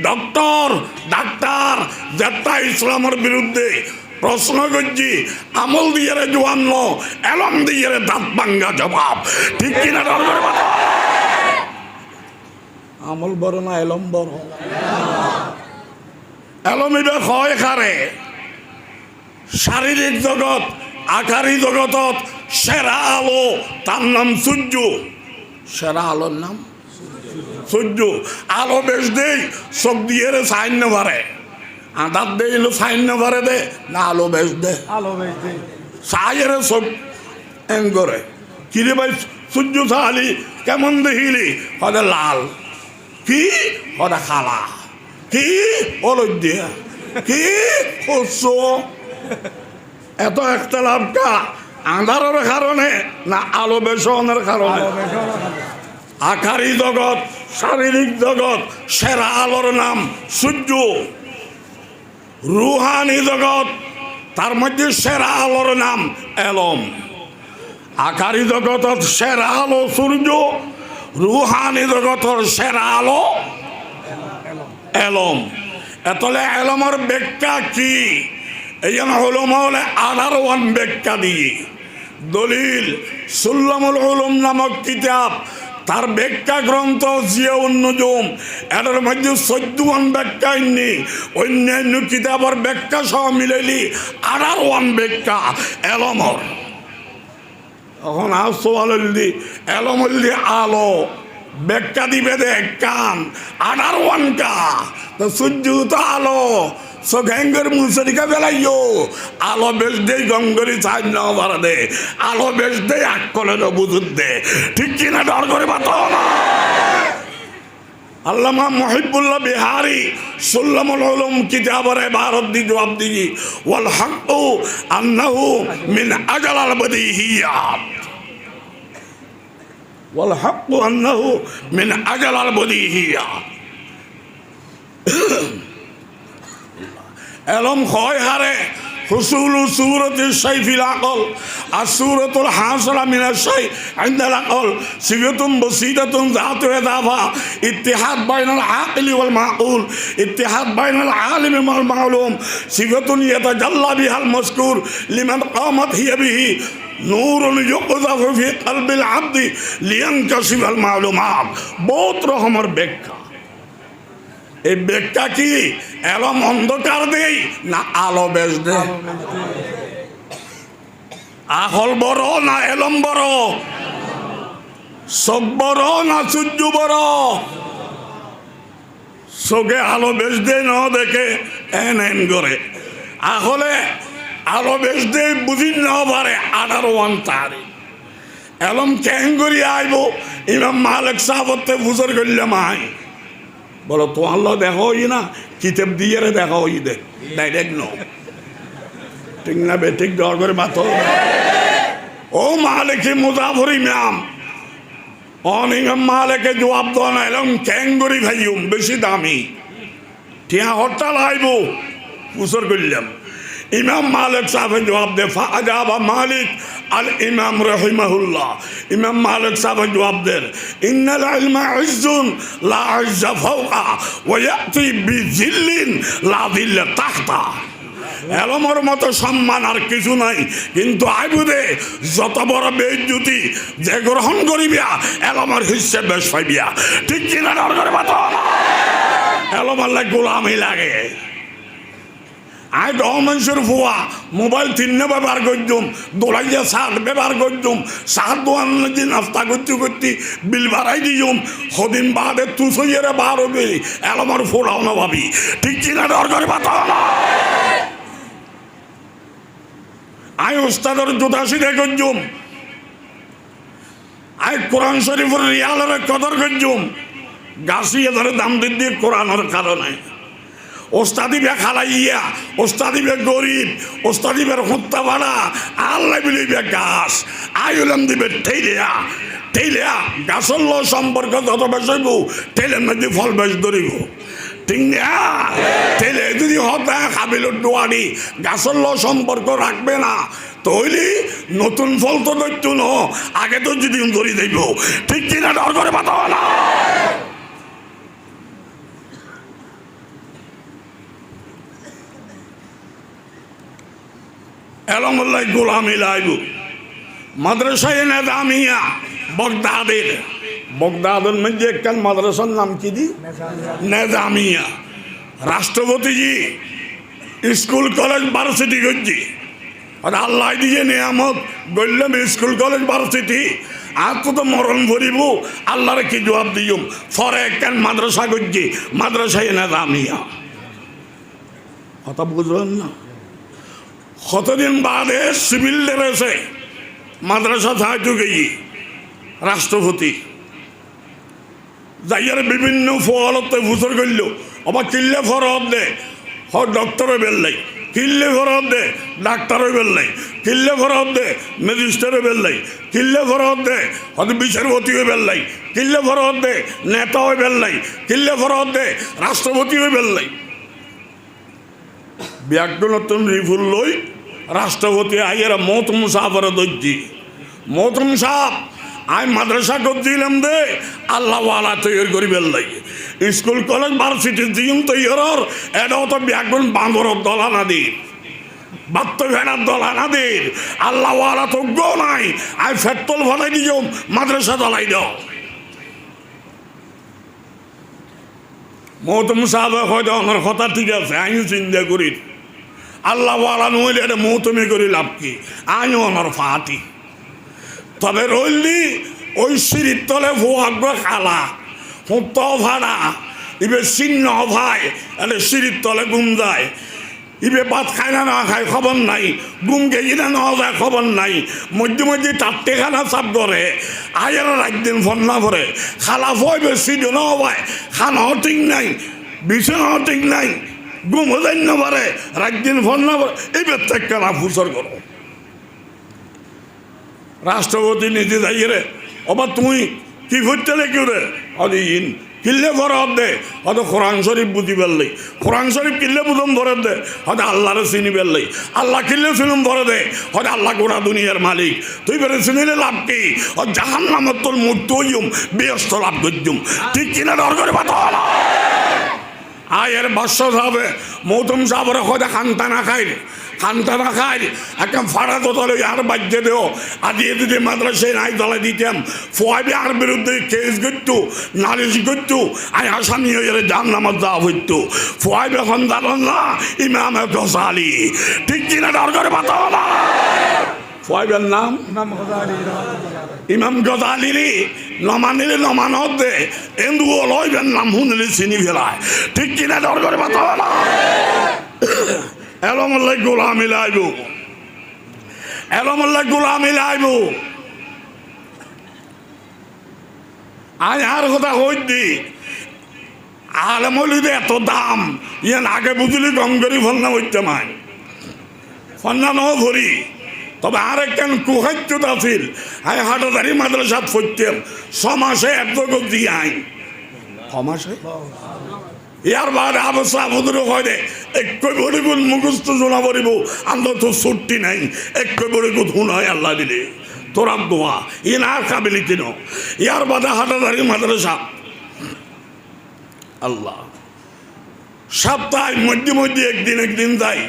doctor, doctor যেটা ইসলামের বিরুদ্ধে প্রশ্ন করছি, আমল দিয়ে জোয়ান, এলম দিয়ে দাঁত ভাঙ্গা জবাব। ঠিক কিনা দরকার? আমল বড় না এলম বড়? এলম এটা হয় কারে? শারীরিক জগৎ, আকারী জগতত সেরা আলো, তার নাম সূর্য। সেরা আলোর নাম সূর্য। আলো বেশ দেই, চোখ দিয়ে সাইন না পারে। আধার দেই সাইন না পারে দে না, আলো বেশ দে। আলো বেশ দে সাইয়ের চোখ এম করে। কিরে ভাই সূর্য চালি কেমন দেখিলি? হদে লাল। কি? হদে খালা। কি? হলদিয়া। কি? শস্য। এত একটা লাভটা আন্ধারের কারণে না আলো বেশনের কারণে? আকারী জগৎ, শারীরিক জগৎ সেরা আলোর নাম সূর্য। রুহানি জগৎ, তার মধ্যে সেরা আলোর নাম এলম। আকারী জগতর সেরা আলো সূর্য, রুহানি জগতর সেরা আলো এলম। এতলে এলমের ব্যাখ্যা কি? এই জন্য হলুম হলে 18 ব্যাখ্যা দিয়ে দলিল সুল্লামুল উলুম নামক কিতাব, তার ব্যাখ্যা গ্রন্থ জিয়াউন নুজুম, এটার মধ্যে 14 ব্যাখ্যা ইন্নি অন্যান্য কিতাবের ব্যাখ্যা সহ মিলাইলি 18 ব্যাখ্যা এলমর। এখন আসলি এলমল্লি আলো ব্যাখ্যা দিবে দে কান 18 কা তো সূর্য তো আলো সঙ্গের মুসরিকা বেলাইও আলো বেশ দেই গঙ্গরি চাই না বাড়া দে আলো বেশ দেই আকলে বুঝুত দে ঠিক কিনা ডর করে বাতো না। আল্লামা মুহিবুল্লাহ বিহারি সুল্লামুল উলুম কিতাবের ইবারত দি জবাব দিই ওয়াল হাক্কু আন্নাহু মিন আজালাল বদিহিয়াত, ওয়াল হাক্কু আন্নাহু মিন আজালাল বদিহিয়াত। এলম হয় হারে হুসুল সুরতি সাইফিল আকল আর সুরতুল হাসরা মিনাশ শাই ইনদাল আকল সিগাতুন বসিতাতুন যাতু ইদাফা ইত্তিহাদ বাইনাল আকিলি ওয়াল মাকুল ইত্তিহাদ বাইনাল আলিমি ওয়াল মালুম সিগাতুন ইয়াতাজাল্লা বিহাল মাযকুর লিমান কামাত হিয়া বিহি নূরুন ইউকযাফু ফি কলবিল আবদি লিয়ানকাশিফাল মালুমাত। বহুত রকমের ব্যাখ্যা। এই ব্যাখ্যা কি এলম অন্ধকার দেই না আলো বেশ দে? আকল বড় না এলম বড়? চোখ বড় না সূর্য বড়? চোখে আলো বেশ দে ন দেখে এন এন করে, আসলে আলো বেশ দে বুঝি ন পারে 18 তারিখ এলম কেন করি আইব। ইমাম মালিক সাহাবতে বুঝর করলাম আই বলো তো আল্লাহ দেখো না কিতাব দিয়ে দেখা হই দে ডাইরেক্ট নো ঠিক না বেঠিক ডর করে মাথো ও মালিকে মুজাফর ইমাম অনিগম মালিকে জবাব দেন এলম ক্যাঙ্গুরি ভাইয়ুম বেশি দামি টিয়া হরতাল আইব বুঝর করলাম। ইমাম মালিক সাহেব জবাব দে ফাজাবা মালিক আল ইমাম রহিমাহুল্লাহ। ইমাম মালিক সাহেব জবাব দেন ইন্নাল ইলমা ইজ্জুন লা ইজ্জা ফাওকা ওয়া ইয়াতি বিজিল্লিন লা যিল্লা তাহতা। এলমের মতো সম্মান আর কিছু নাই, কিন্তু আইবুদে যত বড় বেইজ্জতি যে গ্রহণ করিবিয়া এলমের হিসেবে বেশ পাইবিয়া ঠিক কিনা ডর করে বাতো এলম আল্লাহ গোলামি লাগে। আই মানুষের ফুয়া মোবাইল 3 ব্যবহার করতুম দোলাইয়া সাত ব্যবহার করতুম সাত দোয়ান নাস্তা করতে করতে বিল বাড়াই দিম সদিন বাদে তুষইয়েরে বার হবে এলমার ফোড়াও না ভাবি ঠিক কিনা ডর করে বাতাও না। আই ওস্তাদের জুতা সিধে করতুম, আই কোরআন শরীফের রিয়ালের কদর করতুম, গাছিয়ে ধরে দাম দিয়ে কোরআনের কারণে ওস্তাদি বে খালাইয়া ওস্তাদি বে গরিব ওস্তাদি বের হত্যা ভাড়া আল্লাহ বিলি বে গাছ আইলাম দিবে ঠেলিয়া ঠেলিয়া গাছর ল সম্পর্ক যত বেশ হইব ঠেলের মধ্যে ফল বেশ ধরিব ঠিক না। ঠেলে যদি হতা খাবিল ডোয়ারি গাছর ল সম্পর্ক রাখবে না তৈলি নতুন ফল তো দৈত্য ন আগে তো যদি ধরি দেব ঠিক কিনা ডর করে বাতা না। এলমুল্লাহ গোলামি লাইব মাদ্রাসায় নেজামিয়া বগদাদের বগদাদের মধ্যে একখান মাদ্রাসার নাম কি দি নেজামিয়া। রাষ্ট্রপতিজি স্কুল কলেজ ভার্সিটি করছি আর আল্লাহ দিয়ে নিয়ামত বললাম স্কুল কলেজ ভার্সিটি আর তো মরণ ভরিব আল্লাহরে কি জবাব দিম ফরে একখান মাদ্রাসা করছি মাদ্রাসায় নেজামিয়া। কথা বুঝলেন না? কতদিন বাদে সিভিল ড্রেসে মাদ্রাসা সাহায্য গিয়ে রাষ্ট্রপতি যাইয়ার বিভিন্ন ফলতে ভূসর করল আবার কিল্লে ফরত দে হ ডক্টরে বেললাই কিল্লে ফরত দে ডাক্তারে বেললাই কিল্লে ফরত দে ম্যাজিস্ট্রেটে বেললাই কিল্লে ফরত দে হয়তো বিচারপতি হয়ে বেললাই কিল্লে ফরত দে নেতা হয়ে বেললাই কিল্লে ফরত দে রাষ্ট্রপতি হয়ে বেললাই। ব্যাকরণত্ব রিফুল লই রাষ্ট্রপতি আইয়ের মৌতম সাহেবের দর্জি মৌতম সাহেব আমি মাদ্রাসা করছিলাম দে আল্লাহওয়ালা তৈরি করি বেল্লাই স্কুল কলেজ ভার্সিটি দিন তৈরির এটাও তো ব্যাগুন বাঁদরের দলা নাদির বাত্ত ভেড়ার দলা নাদির আল্লাহওয়ালা তো গো নাই আমি ফেট্টল ফলাই দিও মাদ্রাসা দলাই দাও মৌতম সাহেব হয়তো আমার কথা ঠিক আছে আমি চিন্তা করি আল্লাহওয়ালা নইলে এটা মৌতমি করি লাভ কি আমিও আমার ফাটি তবে রইলি ওই সিঁড়ির তলে ভুয়াগ্র খালা হুত ভাড়া ইবে চিহ্ন ভাই এটা সিঁড়ির তলে গুম যায় ইবে ভাত খায় না খায় খবর নাই গুম গেছি না নেওয়া যায় খবর নাই মধ্যে মধ্যে চারটে খানা চাপ করে আয়ের একদিন ফোন না ভরে খালা ভয় বেশি জনাও ভাই খানাও ঠিক নাই বিছানাও ঠিক নাই গুম হয়ে না পারে একদিন ফোন না ভরে এই প্রত্যেকটা না ফুসর করো রাষ্ট্রপতি নীতি যাই রে অবা তুই কি করতে কেউ রে অদিন কিল্লে ভরে দে হয়তো কোরআন শরীফ বুঝি পেললি কোরআন শরীফ কিল্লে বুঝম ভরে দে হয়তো আল্লাহরে চিনি পেললি আল্লাহ কিল্লে চিনুম ভরে দে হয়তো আল্লাহ গোড়া দুনিয়ার মালিক তুই বেড়ে চিনিলে লাভ কি ও জাহান নামত তোর মূর্তি হইম ব্যস্ত লাভ করছুম ঠিক কিনা ডর করে পাতা আয়ের বাস্য সাহেবে মৌতম সাহেবের হয়তো খান্তা না খাই খান্তা না খাই একটা ফাড়া তোলে আর বাজ্যে দেও আদিয়ে যদি মাদ্রাসায় নাই তলে দিতাম ফোয়াবি আর বিরুদ্ধে কেস করতো নালিশ করতো আমি আসামি হয়ে জান নামাজ দেওয়া হইতো ফোয়াবি এখন দাঁড়ান না ইমাম গজালি ঠিক কিনা ডর করে পাতা না ফোয়াবের নাম ইমাম গজালি নমানিলে নমানত দে এন্দু লইবেন নাম শুনিলে চিনি ফেলায় ঠিক কিনা ডর করে পাতা না এলমল্লাই গোলামি লাইব এলমল্লাই গোলামি লাইব আজ আর কথা হইতি আলমলিতে এত দাম ইয়ান আগে বুঝলি কম করি ফন্না হইতে মাই ফন্না নও ভরি তবে আর একখান কুখাদ্য আছিল আমি হাটাদারি মাদ্রাসাত পড়তাম 6 মাসে এত গতি আইন 6 মাসে ইয়ার বাদ অবস্থা আমাদের হয় দে একই বড় গুণ মুখস্থ জোনা পড়িব আমরা তো ছুটি নাই একই বড় গুণ হুন হয় আল্লাহ দিলে তোরা দোয়া ই না কাবিলি কিনো ইয়ার বাদে হাটাদারি মাদ্রাসা আল্লাহ সপ্তাহে মধ্যে মধ্যে একদিন যাই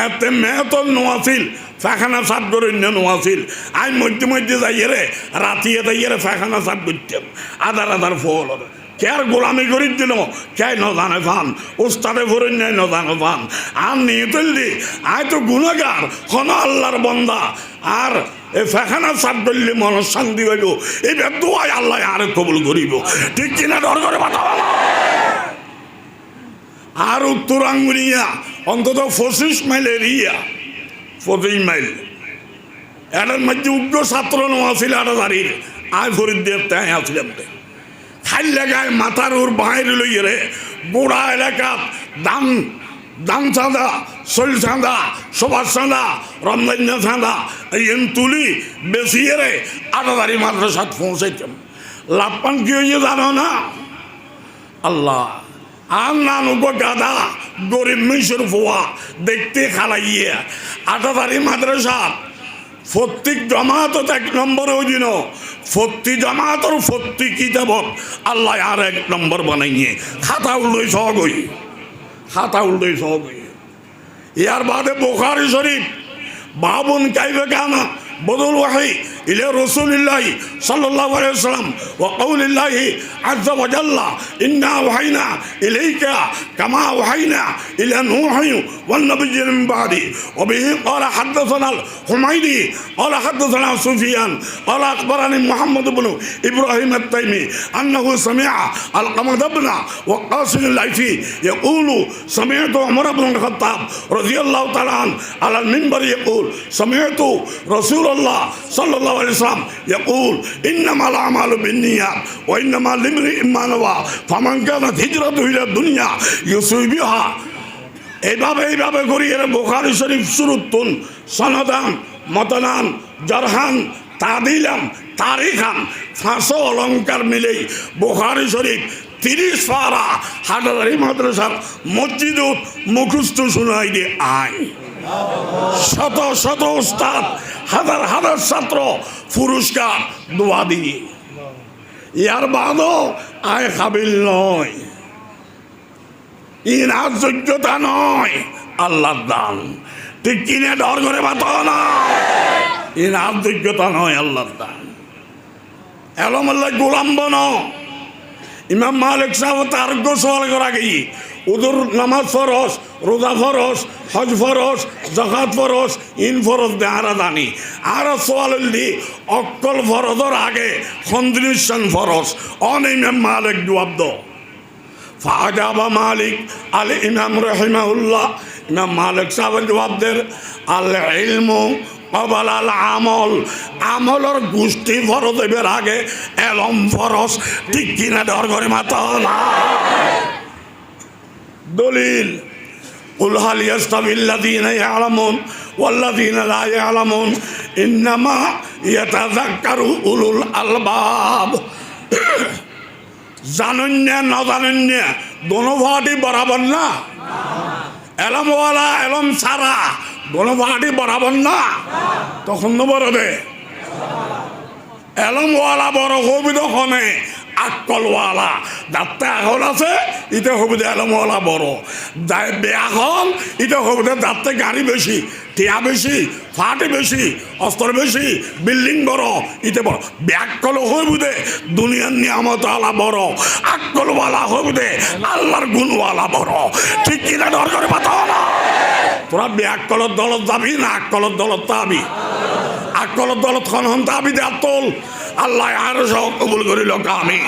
এতে মেহতল নোয়াছিল ফাখানা সাপ করে নোয়াছিল আমি মধ্যে মধ্যে যাই রে রাতিয়ে যাই রে ফাখানা সাপ করতাম আদার ফল কেয়ার গোলামি করি দিল কে নজানে ফান উস্তাদে ভরে নেই নজানে ফান আর নিয়ে তুললি আয় তো গুণাগার হন আল্লাহর বন্দা আর এই ফেখানা সাপ করলে মন শান্তি হইব এই দোয়াই আল্লাহ আরে কবুল করিব ঠিক কিনা ডর করে পাতা আর উত্তর আঙ্গুলিয়া অন্তত 25 মাইল এরিয়া 25 মাইল এটার মধ্যে উগ্র ছাত্র নোয়াছিল এটা দাঁড়িয়ে আয় ফরিদ্দের তাই আসলাম খাই লাগায় মাথার ওর বাইরে লইয়ে রে গোড়া এলাকা দান চাঁদা শৈল চাঁদা সবার চাঁদা রমজান চাঁদা এন তুলি বেশিয়ে রে আটাদারি মাদ্রাসাত পৌঁছাইতাম লাভপান কি হইয়ে জানো না আল্লাহ আর নানুক গাদা গরিব মিশর ফোয়া দেখতে খালাইয়ে আটাদারি মাদ্রাসাত প্রত্যেক জমাতত 1 নম্বর ওই দিন প্রত্যেক জমাতর প্রত্যেক কিতাবত আল্লাহ আর 1 নম্বর বানাইয়ে খাতা উল্টোই সহগই খাতা উল্টোই সহগই ইয়ার বাদে বুখারী শরীফ বাবুন কাইফা কানা বদল ওয়াহি ইলা রাসূলিল্লাহি সাল্লাল্লাহু আলাইহি ওয়াসাল্লাম ওয়া কাউলিল্লাহি আযজা ওয়া জাল্লা ইন্না ওয়াহাইনা ইলাইকা কামা ওয়াহাইনা ইলা নূহি ওয়ান নাবিয়্যিন মিন বাদি ওয়া বিহি ক্বালা হাদাসানা হুমাইদি ক্বালা হাদাসানা সুফিয়ান ক্বালা আখবারানি মুহাম্মদ ইবনে ইব্রাহিম আত-তাইমি আন্নাহু সামিআ আল-কামাদ ইবনে ওয়া কাসিম আল-লাইফি ইয়াকুলু সামিআতু উমর ইবনে আল-খাত্তাব রাদিয়াল্লাহু তাআলা আলাল মিনবার ইয়াকুল সামিআতু রাসূলুল্লাহ সাল্লাল্লাহু আলাইহি ওয়াসাল্লাম ইয়াকুল ইন্নামাল আমালু বিন্নিয়াত ওয়া ইন্নামা লিমরিইন মা নাওয়া ফামান কানাত হিজরাতুহু ইলা দুনিয়া ইউসিবুহা এইভাবে করি এর বুখারী শরীফ সুরুতুন সনদান মতনান জারহান তাদিলাম তারিখান 500 অলঙ্কার মিলেই বুখারী শরীফ 30 পারা হাটাদারি মাদ্রাসার মসজিদত মুখস্থ শোনাই দিয়ে আয় শত শত উস্তাদ, হাজার হাজার ছাত্র পুরস্কার দোয়া দিয়ে। ইয়ার বাদও আয় কাবিল নয়, ইনার যোগ্যতা নয়, আল্লাহর দান। ঠিক কিনে ডর করে বাতো না, ইনার যোগ্যতা নয়, আল্লাহর দান। এলম আল্লাহ গোলাম বনো। ইমাম মালিক সাহেব তার সওয়াল করা গিয়ে উদুর নামাজ ফরজ, রোজা ফরজ, হজ ফরজ, জাকাত ফরজ, ইন ফরজ দে আরা জানি। আর সওয়াল দি অক্কল ফরজর আগে খন্দিনিশন ফরজ অন ইমাম মালিক জবাব দো। ফাজাবা মালিক আল ইমাম রহিমাহুল্লাহ, ইমাম মালিক সাহেব জবাব দের আল ইলমু কবাল আল আমল, আমলর গোষ্ঠী ফরজ এবার আগে এলম ফরজ। ঠিক কিনা ডর করে মাথা না। দলিল কুল হাল ইয়াস্তাবিল্লাযীনা ইয়ালামুন ওয়াল্লাযীনা লা ইয়ালামুন ইন্নামা ইয়াতাযাক্কারু উলুল আলবাব। জানেন না জানেন না দোনো পার্টি বরাবর না। এলমওয়ালা এলম সারা দোনো পার্টি বরাবর না। তখন তো বড় দে এলমওয়ালা বড় হবি তখনে আকলওয়ালা যাতে আকল আছে ইতে হবি দে এলমওয়ালা বড়। যাই বেআকল ইতে হবি দে যাতে গাড়ি বেশি, টিয়া বেশি, ফাটি বেশি, অস্ত্র বেশি, বিল্ডিং বড় ইতে বড়। বেআকল হবি দে দুনিয়ার নিয়ামত আলা বড়, আকলওয়ালা হবি দে আল্লাহর গুণওয়ালা বড়। ঠিক কিনা ডর করে পাতাও না। তোরা বেআকলর দলত যাবি না আকলর দলত যাবি? আকলর দলত খন হন যাবি দে তোল। আল্লাহ আর সব কবুল করিল আমি।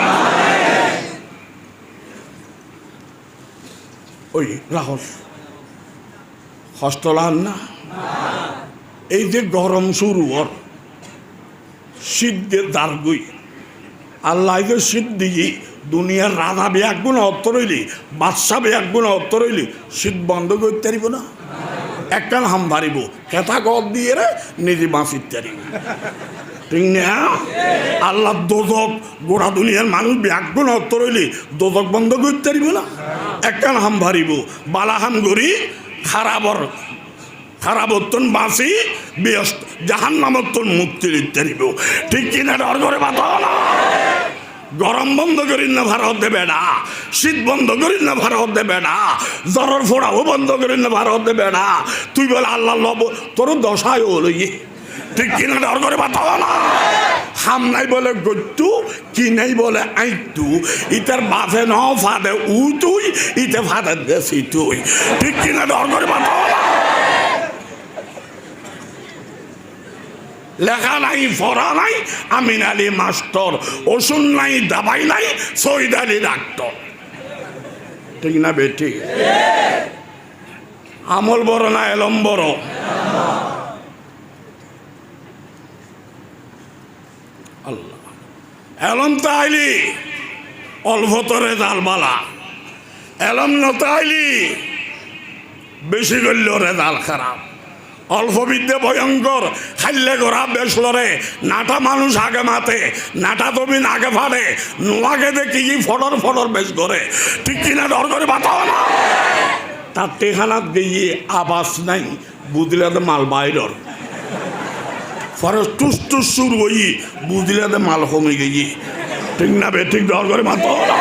ওই রাহস হস্তলান না। এই যে গরম শুরু ওর শীত দিয়ে দাঁড়গুই আল্লাহ যে শীত দিয়ে দুনিয়ার রাজা বেয়াক গুণ অত্তর হইলি, বাদশা বেয়াক গুণ অত্তর হইলি, শীত বন্ধ করতে পারিব না। একখান হাম পারিব কেথা গদ দিয়ে রে নিজে বাঁচিত পারিব। ঠিক না? আল্লাহ দোজক গোড়া দুনিয়ার মানুষ ব্যাগুণ অত্তর হইলে দোজক বন্ধ করতে পারিব না। একখান হাম ভারিব বালাহাম গড়ি খারাপর খারাপত্তন বাঁচি ব্যস্ত জাহান নামত্তন মুক্তি দিতে পারিব। ঠিক কিনা ডর করে বাতাও না। গরম বন্ধ করিন না ভারত দেবে না, শীত বন্ধ করিন না ভারত দেবে না, জ্বরের ফোড়াও বন্ধ করিন না ভারত দেবে না। তুই বলে আল্লাহ লব তোর দশায় হলো ইয়ে। ঠিক কিনা ডর করে বাতাও না। হাম নাই বলে গত্যু, কি নাই বলে আইতু। ইতার বাফে ন ফাদে উ তুই, ইতে ফাদে দেশি তুই। ঠিক কিনা ডর করে বাতাও না। লেখা নাই পড়া নাই আমিন আলী মাস্টার, ওষুধ নাই দাবাই নাই সৈয়দ আলী ডাক্তার। ঠিক না বেটি? আমল বড় না এলম বড়? আল্লাহ এলম তাইলি অল্প তরে জালবালা, এলম নতাইলি বেশি করল রেজাল খারাপ। অল্প বিদ্যে ভয়ঙ্কর, খাইলে গোড়া বেশ লড়ে, নাটা মানুষ আগে মাতে, নাটা তবিন আগে ফাড়ে, নোয়াকে দেখি কি ফটর ফটর বেশ করে। ঠিক কিনা ডর করে বাতাও না। তার টেখানাত গিয়ে আবাস নাই, বুঝলে তো মাল বাইরর পরে টুস টুস শুরু হই, বুঝলে তো মাল কমে গিয়ে। ঠিক না বে? ঠিক ডর করে বাতাও না।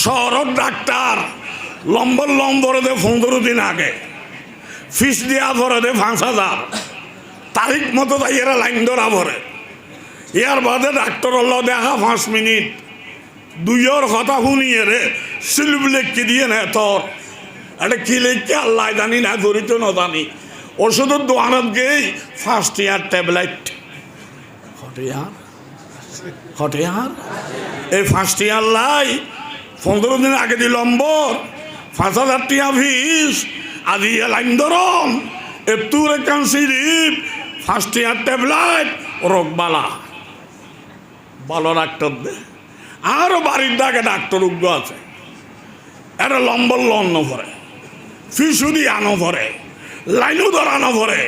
শহরের ডাক্তার লম্বরে দে 15 দিন আগে ফিস দিয়া ভরে দে 5,000, তারিখ মতো তাই এরা লাইন ধরা ভরে। ইয়ার বাদে ডাক্তার দেখা 5 মিনিট, দুইয়ের কথা শুনিয়ে রে সিলব লেখি দিয়ে নে তোর এটা কি লেখকে আল্লাহ জানি না, জড়িত না জানি। ওষুধের দোকানত গেই ফার্স্ট ইয়ার ট্যাবলেট হটে আর এই ফার্স্ট ইয়ার লাই 15 দিন আগে দি লম্বর 5,000 টিয়া ফিস আজি লাইন ধরম এতুরে কানসিরিপ ফার্স্ট ইয়ার ট্যাবলেট রোগবালা ভালো ডাক্তার দে। আরও বাড়ির দাগে ডাক্তার উগ্র আছে, এটা লম্বর লন্ন ভরে, ফিসু দিয়ে আনো ভরে, লাইনও ধরানো ভরে।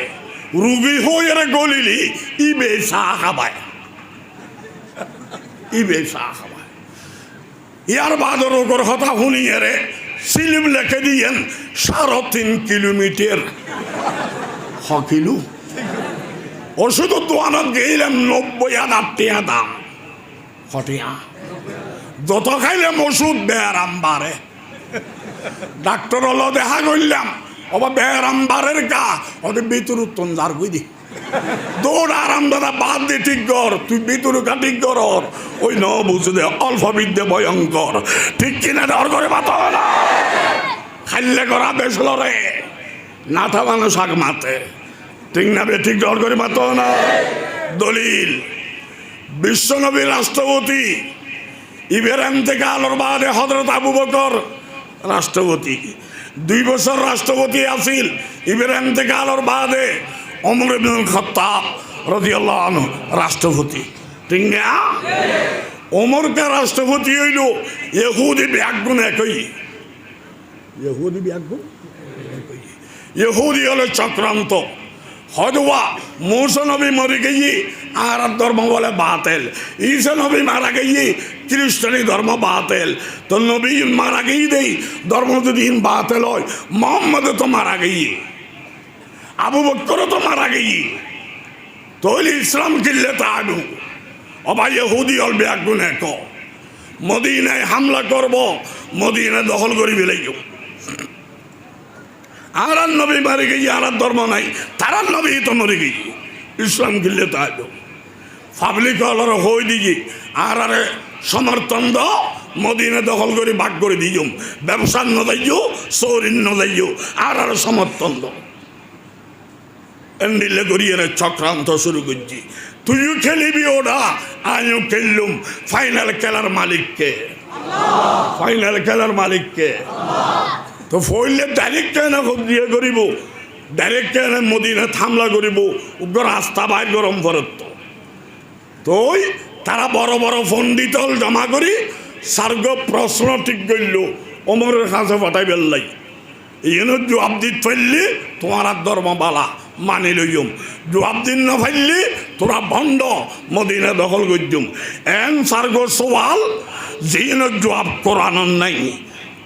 রুগী হয়ে গলিলি ইবে চা খাবায়, ইবে চা খাবায়। ইয়ার বাদ রোগের কথা শুনিয়ে রে সিলিম লেখে দিয়েন 3.5 কিলোমিটার। কিলো ওষুধ দোয়ানত গেলাম 90,000 টাকা দাম। হটিয়া যত খাইলাম ওষুধ বেয়ারাম বাড়ে। ডাক্তার হলো দেখা করলাম অবা বেয়ারাম বাড়ের গা ওদের ভিতর উত্তম যার বুঝি দৌড় আরাম দাদা বাদ দিয়ে ঠিক কর, তুই ভিতর ঠিক কর। ওই ন বুঝে অল্প বিদ্যে ভয়ঙ্কর, ঠিক কিনা ডর করে বাতা না খাইলে করা বেশ লড়ে না থা মানুষ আগ মাতে, ঠিক না বে ঠিক ডর করে বাতা না। দলিল বিশ্বনবী রাষ্ট্রপতি ইব্রাহিম থেকে আলোর বাদে হযরত আবু বকর রাষ্ট্রপতি, 2 বছর রাষ্ট্রপতি আছিল ইব্রাহিম থেকে আলোর বাদে ওমর ইবনুল খাত্তাব রাদিয়াল্লাহু আনহু রাষ্ট্রপতি, ঠিক না? ওমরকে রাষ্ট্রপতি হইল ইহুদি ব্যাগুন একই, ইহুদি ব্যাগুন ইহুদি হলো চক্রান্ত। হয়তোবা মূসা নবী মরে গিয়ে আর ধর্ম বলে বাতেল, ঈসা নবী মারা গিয়ে খ্রিস্টানি ধর্ম বাতেল, তো নবী মারা গিয়ে দেই ধর্ম যদি বাতেল হয়, মোহাম্মদ তো মারা গিয়ে, আবু বকর তো মারা গিয়ে, তৈলি ইসলাম কিনলে তা আনু অবা ইহুদি হল ব্যাগুন এক। মদিনায় হামলা করব, মদিনায় দখল করি ফেলাই আর নবী মারে গিয়ে আর ধর্ম নাই, তারা নবী তো মরে গিয়ে ইসলাম গিলে তা পাবলিক হলর হই দিই আর আরে সমর্থন দ মদিনা দখল করে ভাগ করে দিও, ব্যবসার ন যাইও চৌরিন ন যাইও আর আরে সমর্থন দ এন্ডিলে করিয়ে চক্রান্ত শুরু করছি। তুইও খেলিবি ওরা, আমিও খেললুম। ফাইনাল খেলার মালিককে, ফাইনাল খেলার মালিককে। তো ফইলে ডাইরেক্ট কেন দিয়ে করিব, ডাইরেক্ট কেন মদিনা হামলা করিব, উগ্র রাস্তা বাইর গরম ফরত। তো তারা বড় বড় পণ্ডিত জমা করি সার্গ প্রশ্ন ঠিক করল, ওমরের কাছে পাঠাই বেললাই এনে জবাব দিতে পারলি তোমার আর ধর্ম বালা মানি লইম, জবাব দিন না পারলি তোরা বন্ধ মদিনা দখল করছুম। এন সার্গ সওয়াল যেন জবাব কোরআন নাই,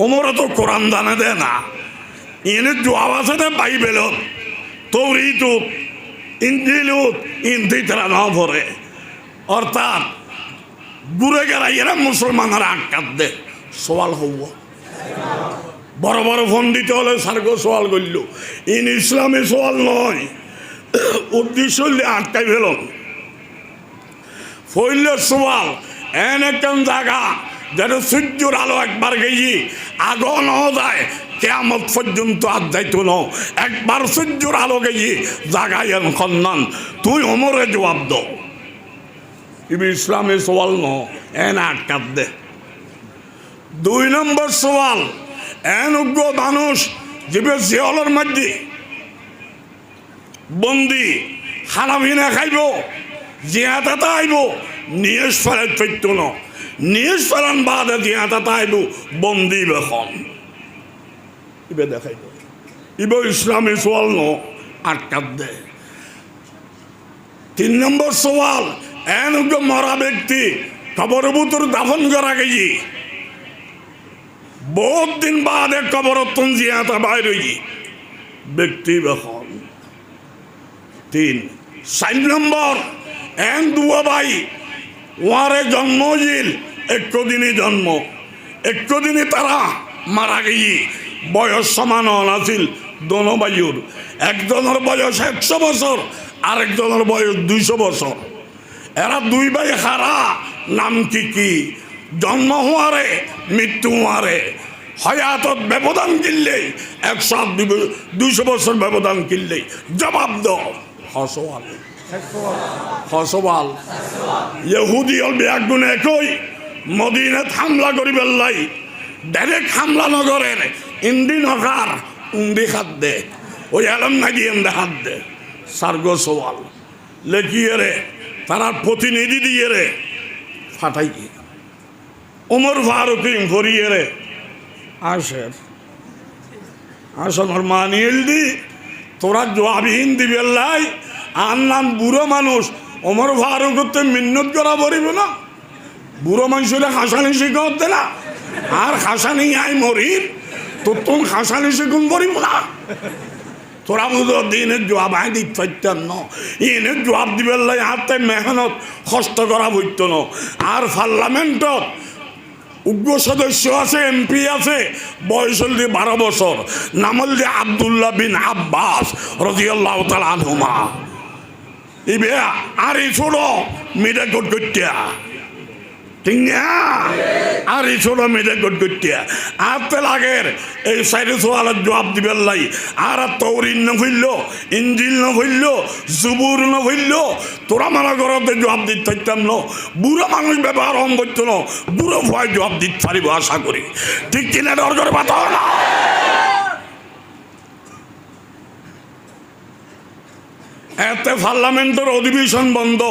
ওমরে তো কোরআন জানে দে না, এনে জবাব আছে না বাইবেলত, তৌরাতুত, ইনজিলত, ইনতে তারা না পড়ে। অর্থাৎ ঘুরে গেলা এরা মুসলমানরা আটকাত দে সওয়াল হব। বড় বড় পণ্ডিত হলে সার্গ সওয়াল করল, ইন ইসলামী সওয়াল নয়, উদ্দেশ্য আটকাই ফেলন। ফইল সওয়াল এন একজন জায়গা যেন সূর্যর আলো একবার গিয়ে আগো ন যায় কেয়ামত পর্যন্ত আর যাইতো ন, একবার সূর্যর আলো গিয়ে জাগাই এন খন্নান, তুই ওমরে জবাব দ। ইবি ইসলামী সওয়াল ন, এন আটকাত দে। 2 নম্বর সওয়াল, এন উগ্র মানুষ যে জেলের মধ্যে বন্দি খানা ভিনা খাইব, জিয়াতা আইব, নিয়েস ফেরাত পেত ন, নিয়েস ফেরান বাদে জিয়াতা আইব বন্দি বেখন ইবে দেখাইব। ইব ইসলামী সওয়াল ন, আটকাত দে। 3 নম্বর সওয়াল, এন উগ্র মরা ব্যক্তি কবর ভিতর দাফন করা গিয়ে বহুত দিন বাদে কবরতন জিয়াতা বাইর ব্যক্তি বেখন 3। 4 নম্বর, এন দুয়া ভাই ওয়ারে জন্ম হইল একদিনই জন্ম, একদিনই তারা মারা গিয়ে বয়স সমান আছিল দোনো ভাইয়ের, একজনের বয়স 100 বছর আরেকজনের বয়স 200 বছর। এরা 2 ভাই হারা নাম কি কি, জন্ম হওয়ারে মৃত্যু হওয়ারে হয়াতত ব্যবধান কিনলে 100-200 বছর ব্যবধান কিনলে জবাব দাও হসওয়াল হসওয়াল। ইহুদি হল ব্যাগুন একই, মদিনাত হামলা করি বেল্লাই ডাইরেক্ট হামলা নগরের ইন্দি নকার উন্দি হাত দে, ওই আলম নাকি এন্দে হাত দে। সার্গ সওয়াল লেখিয়ে রে তারা প্রতিনিধি দিয়ে রে ফাটাই ওমর ফারুক ভরিয়ে রে আসের আসনের মানিয়েল দি তোরা জবাবহীন দিবে লাই। আর নাম বুড়ো মানুষ, ওমর ফারুক তো মিন্নত করা পড়িব না, বুড়ো মানুষের হাসানি শিখতে না, আর হাসানি আই মরির তো তুমি হাসানি সেগুন করিব না তোরা বুঝো দিনের জবাব আই দিতে পারতাম না এনের জবাব দিবার লাই হাতে মেহনত কষ্ট করা হইত না আর পার্লামেন্টত উগ্র সদস্য আছে এমপি আছে বয়স হল 12 বছর নাম হল আব্দুল্লাহ বিন আব্বাস রাদিয়াল্লাহু তাআলা আনহুমা ইবে আর এই ছোট মেয়েটা গোট গটিয়া ঠিক না আর এই ছোট মেয়েটা গোট গটিয়া আর তে লাগের এই সাইডে সোয়ালের জবাব দিবার লাই আর তৌরিন না হইল ইঞ্জিল না হইল জুবুর না হইল তোরা মানা করতে জবাব দিতে পারতাম না বুড়ো মানুষ ব্যবহার হম করতো না বুড়ো ভয় জবাব দিতে পারিব আশা করি ঠিক কিনা ডর করে পাতাও না এতে পার্লামেন্টের অধিবেশন বন্ধ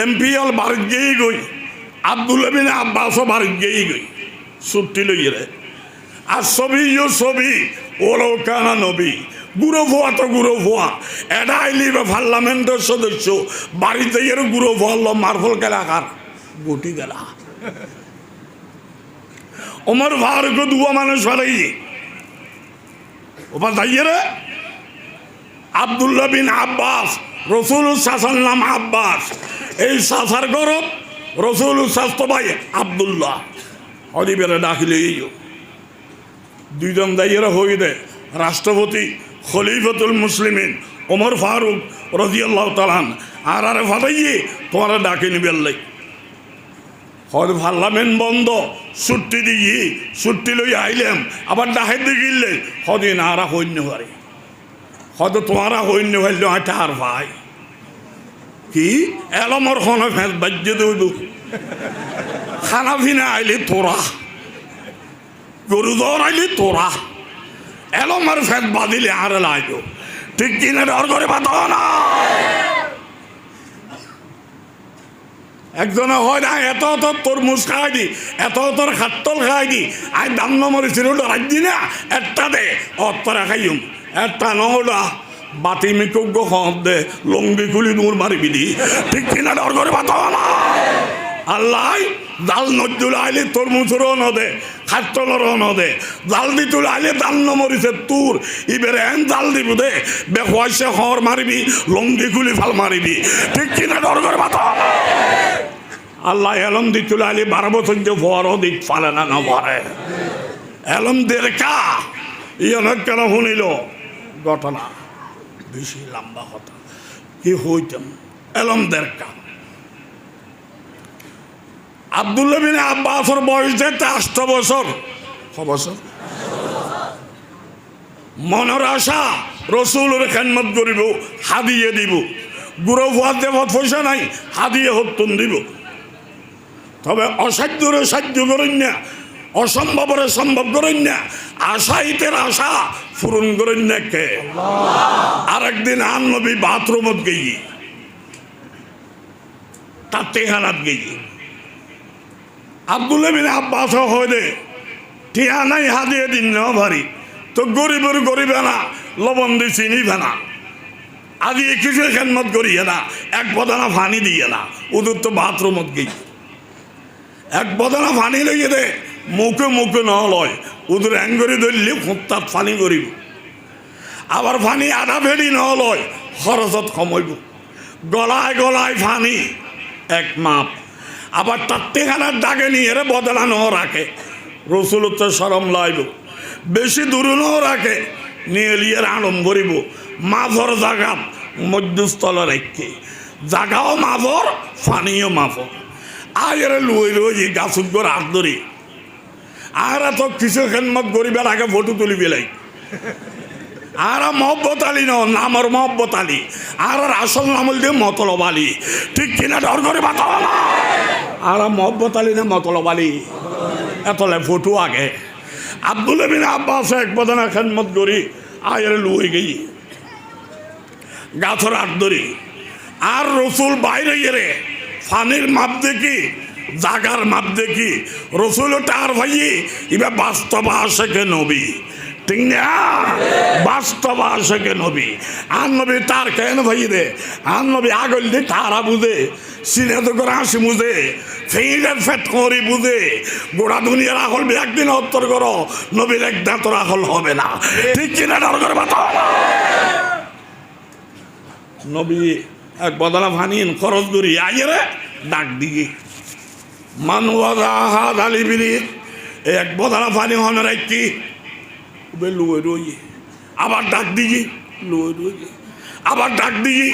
এমপি হল বাড়ি গিয়ে গই আব্দুল্লাহ বিন আব্বাসও বাড়ি গিয়ে গই ছুটি লইয়ে রে আর ছবি ওরাও কানা নবী গুঁড়ো ভুয়া তো গুঁড়ো ভুয়া এটা আইলি পার্লামেন্টের সদস্য বাড়িতে এর গুঁড়ো ভুয়াল মার্ফল গেলা কার গুটি গেলা ওমর ফারুক দুয়া মানুষ ফারাই ওপর যাইয়ে রে আব্দুল্লাহ বিন আব্বাস রসুল শাসার নাম আব্বাস এই শাসার গরব রসুল শাস্ত ভাই আব্দুল্লাহ অদিবেরে ডাকিলে দুইজন দাইয়েরা হয়ে দে রাষ্ট্রপতি খলিফাতুল মুসলিমিন ওমর ফারুক রাদিয়াল্লাহু তাআলা আর আরে ফাটাইয়ে তোমারা ডাকে নিবেন লাই হয়তো পার্লামেন্ট বন্ধ ছুটি দিয়ে ছুটি লই আইলাম আবার ডাকে দিলে হদিন আর হইন্য পারে হয়তো তোমারা হইন্য হইল এটা আর ভাই কি এলমর খনে ফেঁস বাজ্য দৌদ খানা ফিনা আইলে তোরা গরু দৌড় আইলে তোরা এলমার ফেঁস বাঁধিলে আর লাইব ঠিক কিনা ডর করে বাঁধাও না একজনে হয় না এত তরমুজ খাই দি এত তোর খাট্টল খাই দি আই দাম নম্বরে ছিল ডরাই দি না একটা দে অতরা খাইম একটা নহলা বাতি মিকোগ্য হব দে লঙ্গি খুলি দূর মারিবি দি ঠিক কিনা ডর করে বাঁধাও না আল্লাহ জাল নজুল আইলে তরমুজেরও নদে খাট্টলেরও নদে জাল দি তুলে আইলে দাল নমরিছে তোর ইবেরে এন জাল দিব দে বেখুয়াইছে হর মারিবি লঙ্গি খুলি ফাল মারিবি ঠিক কিনা ডর করে বাঁধাও না আল্লাহ এলম দি তুলে আইলে 12 বছর যে ভরও দিক ফালে না নভরে এলম দের কা অনেক কেন শুনিল ঘটনা বেশি লম্বা কথা কি হইতাম এলম দের কা আব্দুল্লাহ বিন আব্বাসের বয়স যেতে 8 বছর বছর মনের আশা রসুলের খেদমত করিব হাদিয়ে দিব গুরু ভুয়ার দেবত পয়সা নাই হাদিয়ে হত্যন দিব তবে অসাধ্যরে সাধ্য করেন না অসম্ভবরে সম্ভব করেন না আশাইতের আশা পূরণ করেন না কে আরেকদিন আন নবী বাথরুমত গেই তার তেহানাত গেই আব্দুল্লাহ বিন আব্বাস হয় দে টিয়া নাই হাদিয়ে দিন না ভারী তো গরিবের গরিবে না লবণ দিয়ে চিনি ভেনা আদি কিছু খেদমত করিয়ে না এক বদানা ফানি দিয়ে না ওদের তো বাথরুমত গেই এক বদানা ফানি লেগে দে মুখে মুখে ন লয় ওদের অ্যাঙ্গরি ধরলে খুঁতাত ফানি করিব আবার ফানি আধা ফেরি ন লয় খরচত কমাইব গলায় গলায় ফানি এক মাপ আবার তাত্তেখানার দাগে নিয়ে বদলা ন রাখে রসুলত সরম লাইব বেশি দূর ন রাখে নিয়ে লিয়ে আলম করিব মাঝর জাগাত মধ্যস্থল রেখে জাগাও মাঝর ফানিও মাফর আয়ের লুই লই গাছত গর হাত ধরি আর তো কিছু খেদমত করিবার আগে ফটো তুলি বেলাই আর মহব্বত আলী ন নামর মহব্বত আলী আর আসল নামল দিয়ে মতলব আলী ঠিক কিনা ডর করে বাতাও না আর মহব্বত আলী না মতলব আলী এতলে ফটো আগে আব্দুল্লাহ বিন আব্বাস এক বদনা খেদমত করি আয়ের লুই গেই গাছর হাত ধরি আর রসুল বাইরে গেলে ফানির মাপ দেখি জাগার মাপ দেখি রসুল টার ভাই এবার বাস্তব আসে কে নবী ঠিক না? বাস্তব আশেকে নবী। আর নবী তার কেন ভাই দে, আর নবী আগল দিয়ে তারা বুঝে, সিনে তো করে হাসি বুঝে, ফেইলের ফেট করি বুঝে, গোড়া দুনিয়ার আহল একদিন উত্তর করো, নবীর এক দাঁতর আহল হবে না। ঠিক কিনা? ডর করে বাতাও না। নবী এক বদলা ভানিন খরচ করি আইরে ডাক দিয়ে মানওয়াজাহাদ আলী বিরিত এক বদলা ভানি হনের কি লুয়ে রই, আবার ডাক দিয়ে লুয়ে রই, আবার ডাক দিয়ে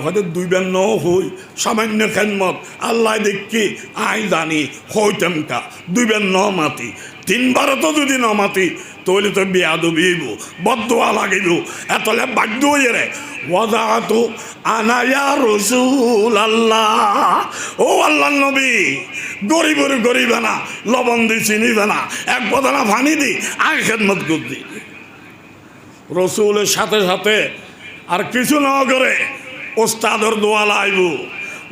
হয়তো দুই বেন ন হই সামান্য খেদমত আল্লাহ দেখি আই জানি হইতেমকা দুই বেন ন মাতি, তিনবারও তো যদি ন মাতি তৈলে তো বিয়া দুবিব বদুয়া লাগিব, এতলে বাধ্য হয়ে রে ওয়াজাতু আনায়া রসুল আল্লাহ। ও আল্লাহ নবী, গরিবের গরিবে না, লবণ দি চিনিবে না, এক বদলা ভানি দি আয় খেদমত করদি। রসুলের সাথে সাথে আর কিছু না করে ওস্তাদর দোয়া লাইব,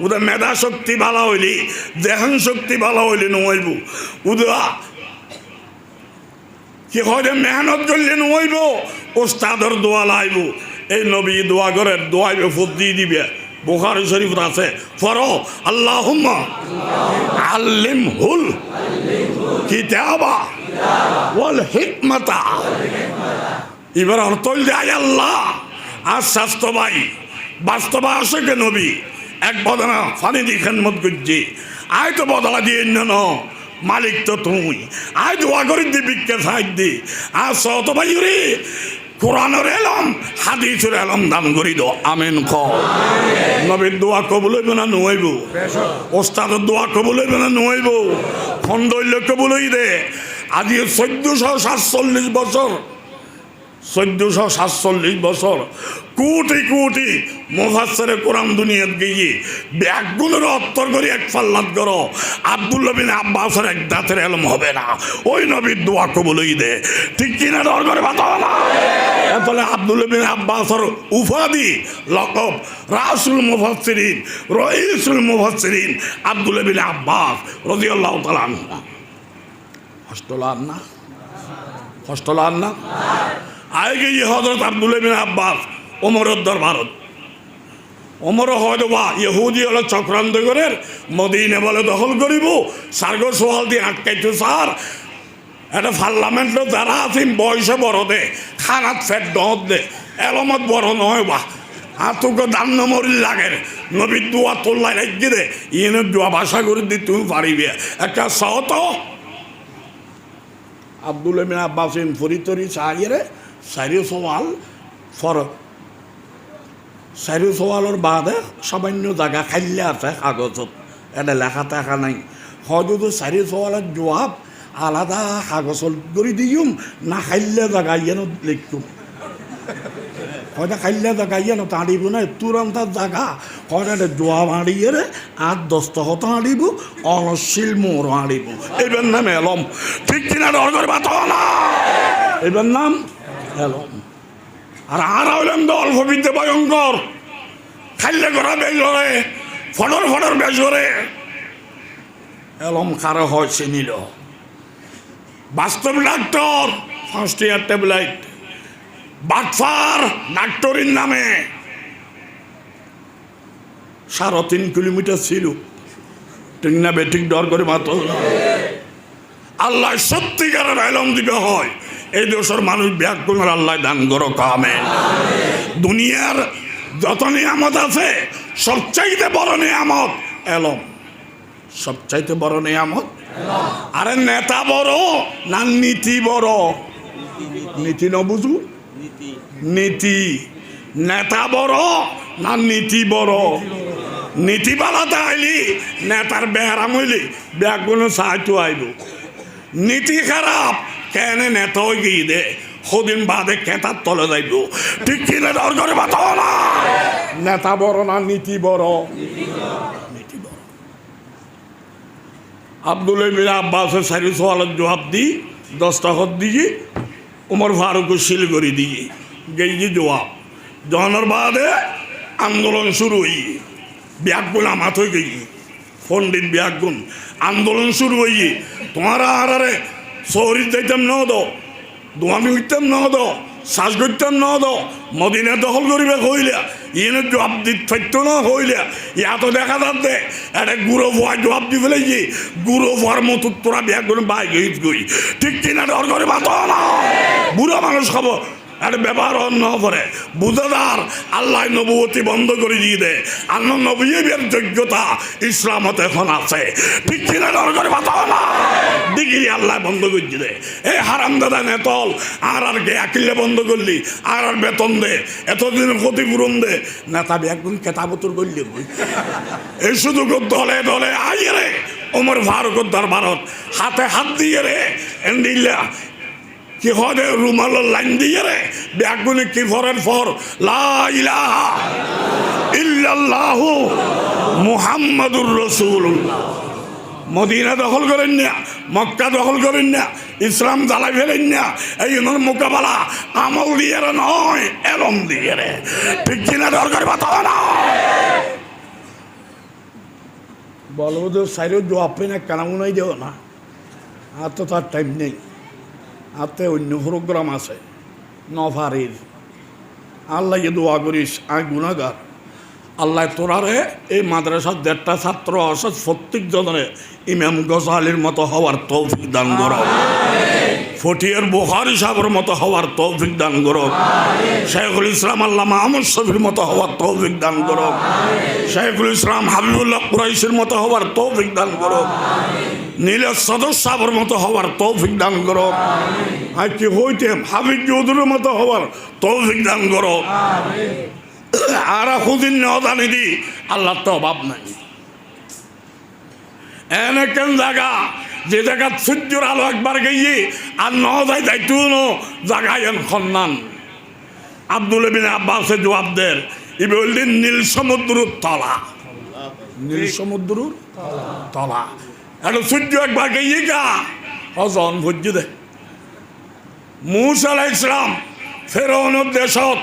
ওদের মেধা শক্তি ভালো হইলি, দেহান শক্তি ভালো হইলি নইব, উদা কি হয় মেহনত করলে নইব, ওস্তাদর দোয়া লাইব। এই নবী দোয়া করে দোয়াইবে ফুট দিয়ে দিবে, বুখারী শরীফ আছে ফরো আল্লাহুম্মা আল্লিমহুল কিতাবা ওয়াল হিকমাতা। এবার অর্থ দেয় আল্লাহ আর স্বাস্থ্য ভাই বাস্তব আশেকে নবী এক বদনা ফানি দিয়ে খেদমত করছি, আয় তো বদলা দিয়ে ন মালিক তো তুই, আয় দোয়া করি দিবিকে সাহায্য দি আর সত ভাই রে কোরআনের এলম হাদিসের এলম দান করি দো আমিন ক। নবীর দোয়া কবুল হইব না নইব, ওস্তাদের দোয়া কবুল হইব না নইব, খন্ডৈল্য কবুল হই দে। আজ 1447 বছর, 1447 বছর কোটি কোটি মুফাসসিরে কোরআন দুনিয়াত গিয়ে ব্যাগগুলোর উত্তর করে এক ফাল্লাত করো, আব্দুল্লাহ বিন আব্বাসের এক দাঁতের এলম হবে না, ওই নবীর দোয়া কবুল হই দে। ঠিক কিনা? ডর করে বাতাও না। তাহলে আব্দুল্লাহ বিন আব্বাসের উপাধি লকব রাসুল মুফাসসিরিন, রইসুল মুফাসসিরিন আব্দুল্লাহ বিন আব্বাস রাদিয়াল্লাহু তাআলা আনহু। কষ্ট লান না আয় গিয়ে হযরত আব্দুল্লাহ বিন আব্বাস ওমরের দরবারত, ওমর হয়তো বা ইহুদি হলো চক্রান্ত করে মদিনা বলে দখল করিব, সার্গ সোহাল দিয়ে আটকাইতো। স্যার এটা পার্লামেন্টে যারা আছেন বয়সে বড় দে, খানাত ফেট দহত দে, এলমত বড় নয় বা আর তোকে দান নমরিল লাগে, নবীর দোয়া তোল্লাই রাখি দে, ইয়েনের দোয়া বাসা করে দি তুমি পারিবে একটা সহত। আব্দুল্লাহ বিন আব্বাস ফরিতরি চাহিয়ে সাইরিও সওয়াল ফর সাইরিও সওয়ালের বাদে সামান্য জায়গা খাইলে আছে কাগজত, এটা লেখা টাকা নাই, হয়তো তো সাইরিও সওয়ালের জবাব আলাদা কাগজ করে দিম না, খাইলে জায়গা ইয়েন লিখতুম, হয়তো খাইলে জায়গা ইয়েন তাঁড়িব না তুরন্ত জায়গা হয়তো জবাব আঁড়িয়ে আর দস্তখত আঁড়িব, অনশীল মোর আঁড়িব, এবার নাম এলম। ঠিক কিনা? ডর করে বাতাও না। এবার নাম এলম। আর হইলাম তো অল্প বিদ্যে ভয়ঙ্কর, খাইলে করা বেশ ধরে, ফটর ফটর বেশ ধরে। এলম কারো হয় চিনিল বাস্তব ডাক্তার, ফার্স্ট ইয়ার ট্যাবলেট বাটফার ডাক্তারির নামে 3.5 কিলোমিটার ছিল। ঠিক না বেঠিক? ডর করে মাত্র আল্লাহ সত্যিকারের এলম দিবে হয়, এই দেশের মানুষ ব্যাকুলের আল্লাহ দান করো আমিন। দুনিয়ার যত নিয়ামত আছে সবচাইতে বড় নিয়ামত এলম, সবচাইতে বড় নিয়ামত। আরে নেতা বড় না নীতি বড়? নীতি ন বুঝু, নীতি। নেতা বড় না নীতি বড়? নীতি বালাতে আইলি নেতার বেহারাম হইলি ব্যাগুলো সাহায্য আইব, নীতি খারাপ কেন নেতা গিয়ে দে সদিন বাদে কেতার তলে যাইব। ঠিক কিনে? ডর করে বাতাও না। নেতা বড় না নীতি বড়? নীতি বড়। আব্দুল্লাহ বিন আব্বাসের সাইরিও সওয়ালের জবাব দি দস্তখত দিয়ে উমর ফারুক শিলগড়ি দিয়ে গেই জবাব জনের বাদে আন্দোলন শুরু হই, ব্যাগুন আমাত হয়ে গেই পণ্ডিত ব্যাগুন আন্দোলন শুরু হই, তোমারা আরে শহরে যাইতাম ন দো দোয়ানি হইতাম ন দ শ্বাস করতাম ন দ মদিনা দখল করিবে হইলে ইয়ে জবাব দিত থাকত না হইলে ইয়া তো দেখা যাচ্ছে একটা গুঁড়ো ভয় জবাব দি ফেলেছি গুঁড়ো ভর মতো তোরা বিয়া করে বাইক গই ঠিক কিনা ডর করে বাতো না বুড়ো মানুষ খাবো একটা ব্যবহার অন্য করে বুঝাদার আল্লাহ নবুয়তি বন্ধ করে দিয়ে দেয় আল্লাহ নবীর যোগ্যতা ইসলামত এখন আছে ঠিক কিনা ডর করে বাতাও না ডিগ্রি আল্লাহ বন্ধ করে দিয়ে দেয় এই হারাম দাদা নেতল আর গে আকিলে বন্ধ করলি আর বেতন দে এতদিনের ক্ষতিপূরণ দে নেতা একদিন কেতাবতর করলি এই শুধু দলে দলে আইয়ে রে ওমর ফারুক দরবারত হাতে হাত দিয়ে রে এন্ডিল্লা কি হদে রুমালের লাইন দিয়ে রে ব্যাগুনি কি ফরের ফর লা ইলাহা ইল্লাল্লাহু মুহাম্মাদুর রাসূলুল্লাহ মদিনা দখল করেন না মক্কা দখল করেন না ইসলাম জ্বালাই ফেলেন না এই মোকাবেলা আমল দিয়ে রে নয় এলম দিয়ে রে ঠিক কিনা দরকার বাতাও না বলবো তো সাইরের জবাব পেয়ে না কেনামুনাই দেও না আর তো তার টাইম নেই হাতে অন্য প্রোগ্রাম আছে নফারির আল্লাহ দোয়া করিস আয় গুণাগার আল্লাহ তোরারে এই মাদ্রাসার 1.5টা ছাত্র আছে প্রত্যেক জনের ইমাম গজালির মতো হওয়ার তৌফিক দান করো ফটিয়ার বুখারী সাহেবের মতো হওয়ার তৌফিক দান করো শাইখুল ইসলাম আল্লামা আহমদ শফির মতো হওয়ার তৌফিক দান করো শাইখুল ইসলাম হাবিবুল্লাহ কুরাইশের মতো হওয়ার তৌফিক দান করো নীলের সদস্য সাহেবের মতো হওয়ার তৌফিক দান করো আর কি হইতে হাবিব চৌধুরীর মতো হওয়ার তৌফিক দান করো আর খুদিন নদানি দি আল্লাহর তো অভাব নাই এনে কেন জায়গা যে জায়গা সূর্যের আলো একবার গিয়ে আর নদাই দায়িত্ব জায়গায় খন্নান আব্দুল বিন আব্বাসের জবাব দের ইবে বললেন নীল সমুদ্রের তলা নীল সমুদ্রের তলা একটা সূর্য একবার গিয়ে গা হজন ভুজ দে মুসা আলাইহিস সালাম ফেরাউনের দেশত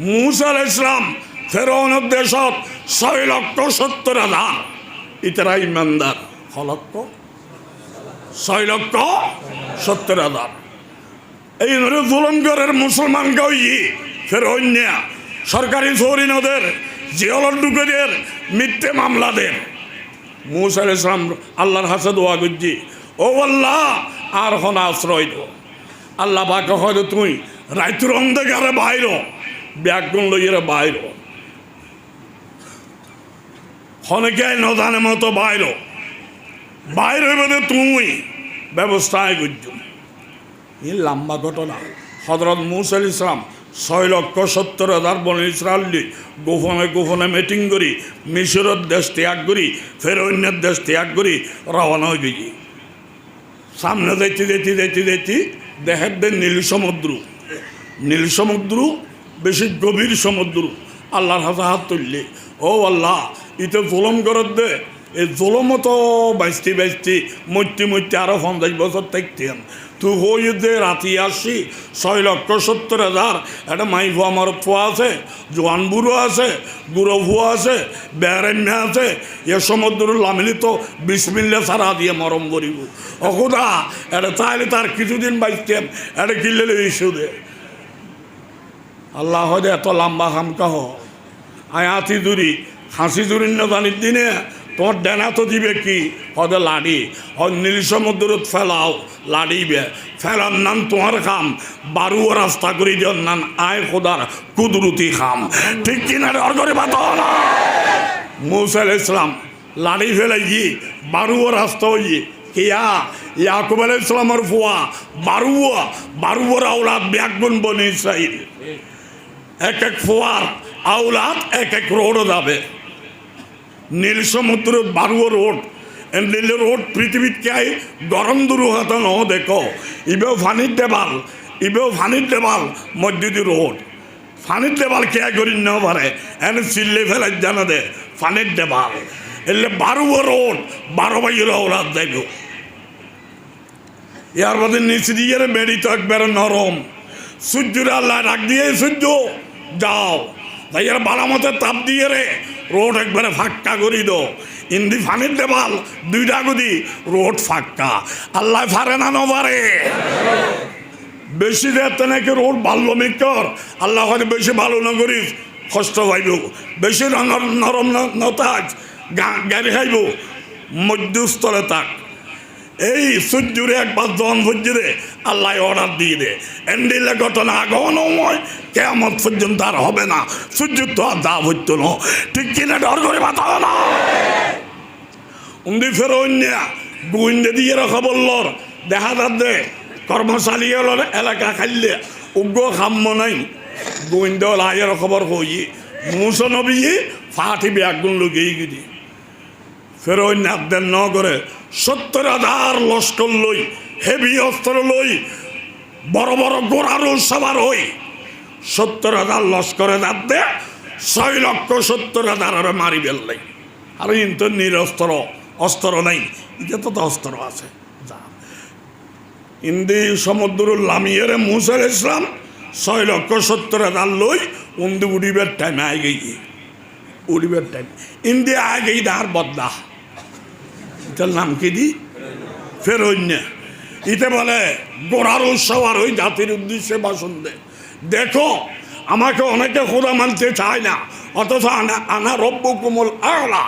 মুসা আলাইহিস সালাম ফেরাউনের দেশত 6,70,000 ইতরা ইমানদার হলক্ষ 6,70,000 এই জুলুমগরের মুসলমান গাই ফেরাউন সরকারি চৌরিনদের জিওলন্ডুকের মিথ্যে মামলাদের মুসা আলাইহিস সালাম আল্লাহর হাতে দোয়া করছি ও আল্লাহ আর হন আশ্রয় দো আল্লাহ বাকে হয়তো তুই রাইতুর অন্ধকারে বাইর ব্যাগুন লইয়ের বাইর হনেকে নদানের মতো বাইর বাইর হইবে তুই ব্যবস্থায় করছ এই লম্বা ঘটনা হযরত মুসা আলাইহিস সালাম 6,70,000 বনি ইসরায়েল গোপনে গোপনে মিটিং করি মিশরের দেশ ত্যাগ করি ফেরাউনের দেশ ত্যাগ করি রওনা হয়ে গেছি সামনে দেখতে দেখতে দেখতে দেখতে দেখেন দেন নীল সমুদ্র বেশি গভীর সমুদ্র আল্লাহর হাতে হাত তুললে ও আল্লাহ ইতে জুলুম করত দে এই জুলুমও তো বাইশটি মরতে আরো 50 বছর থাকতেন তুই হই দে রাতি আসি 6,70,000 একটা মাইফু আমার ফুয়া আছে জোয়ান বুড়ো আছে বুড়ো ফুয়া আছে বেড়ান্যা আছে এ সমুদ্র লামিলি তো বিসমিল্লাহ সারা দিয়ে মরম করিব অখুদা এটা চাইলে তার কিছুদিন বাইতেন এটা কিনলে ইস্যু দে আল্লাহ হয় এত লম্বা খামকাহ আয় হাতি জুড়ি হাসি জুড়ির না জানির দিনে তোমার ডেনা তো দিবে কি হদে লাড়ি হদ নীল সমুদ্রত ফেলাও লাড়িবে ফেলার নাম তোমার খাম বারুও রাস্তা করে দেওয়ার নাম আয় খোদার কুদরতি খাম ঠিক কিনা ডর করে বাতাও না মুসা আলাইহিস সালাম লাড়ি ফেলে গিয়ে বারুও রাস্তা হইয়ে কিয়া ইয়াকুব আলাইহিস সালামের ফুয়া বারুয়ার আওলাদ ব্যাগুন বনি ইসরাইল এক এক ফুয়ার আওলাদ এক এক রোডও যাবে নীল সমুদ্র বারুয়া রোড নীল রোড পৃথিবীত কে গরম দুরুহাত ন দেখো ইবেও ফানির দেবাল মসজিদি রোড ফানির দেবাল কে করি ন পারে এনে চিল্লে ফেলে জানা দে ফানির দেবাল এলে বারুয়া রোড 12 বাইয়ের আওলাদ যাইব ইয়ার মধ্যে নিচ দিয়ে বেড়ি তো একবারে নরম সূর্যের আল্লাহ ডাক দিয়ে সূর্য যাও তাই এর বালামতের তাপ দিয়ে রে রোড একবারে ফাঁকা করি দো ইন্দি ফানির দেবাল 2টা গদি রোড ফাঁকা আল্লাহ ফারে না নবারে বেশি দেখতে নাকি রোড ভালো মিকর আল্লাহ হয়তো বেশি ভালো না করিস কষ্ট পাইব, বেশি নরম নতাজ গাড়ি খাইব, মধ্যস্থলে থাক। এই সূর্যরে একবার জন সূর্যরে আল্লাহ অর্ডার দিয়ে দে এন্ডিলে ঘটনা আগমনময় কেমন পর্যন্ত আর হবে না, সূর্য তো আর দাব হইতো না, ঠিক কিনা ডর করে বাতাও না। উন্দি ফের অন্য গোয়েন্দা দিয়ে রাখা বললর দেখা যাচ্ছে কর্মশালী এলাকা খাইলে উগ্র খাম্য নাই, গোয়েন্দা লাইয়ের খবর হই মুসা নবী ফাটি ব্যাগুন লুকিয়ে গিয়ে ফের অন্য আদেন ন করে 70,000 লস্কর লই হেভি অস্ত্র লই বড় বড় গোড়ারও সবার হই 70,000 লস্করে যাতে 6,70,000 মারি বেললাই। আর কিন্তু নিরস্ত্র অস্ত্র নাই, এটা তো অস্ত্র আছে। ইন্দি সমুদ্রুল লামিয়ের মুসা ইসলাম 6,70,000 লই উন্দি উড়িবের টাইম আই গিয়ে উড়িবের টাইম ইন্দি আয় গই দার বদলা এটার নাম কি দি ফের অন্য ইতে বলে গোড়ার উৎসব আর ওই জাতির উদ্দেশ্যে ভাষণ দে, দেখো আমাকে অনেকে খোদা মানতে চায় না, অথচ আনা রব্বুকুমুল আ'লা,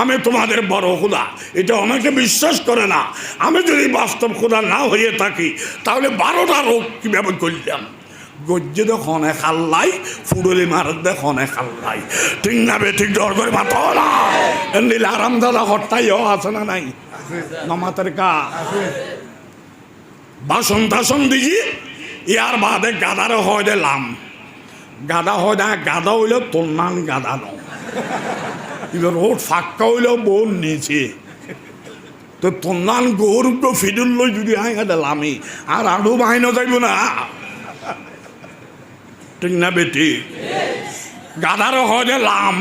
আমি তোমাদের বড় খোদা, এটা অনেকে বিশ্বাস করে না। আমি যদি বাস্তব খোদা না হয়ে থাকি তাহলে 12টা রোগ কীভাবে করলাম। গজ্জে দে খনে খাল্লাই ফুডলি মারত দে খনে খাল্লাই, ঠিক না বে ঠিক ডর করে মাত না এমনিলে আরাম দাদা হট্টাই আছে না নাই নমাতের কা বাসন টাসন দিছি। ইয়ার বাদে গাদারে হয় দে লাম গাদা হয় না, গাদা হইলে তন্নান গাদা ন এবার রোড ফাঁকা হইলেও বোন নিচে তো তন্নান গরু তো ফিডুল লই যদি আই গাদা লামি আর আরো বাহিনী যাইব না, ঠিক না বেটি গাদারে হয় দে লাম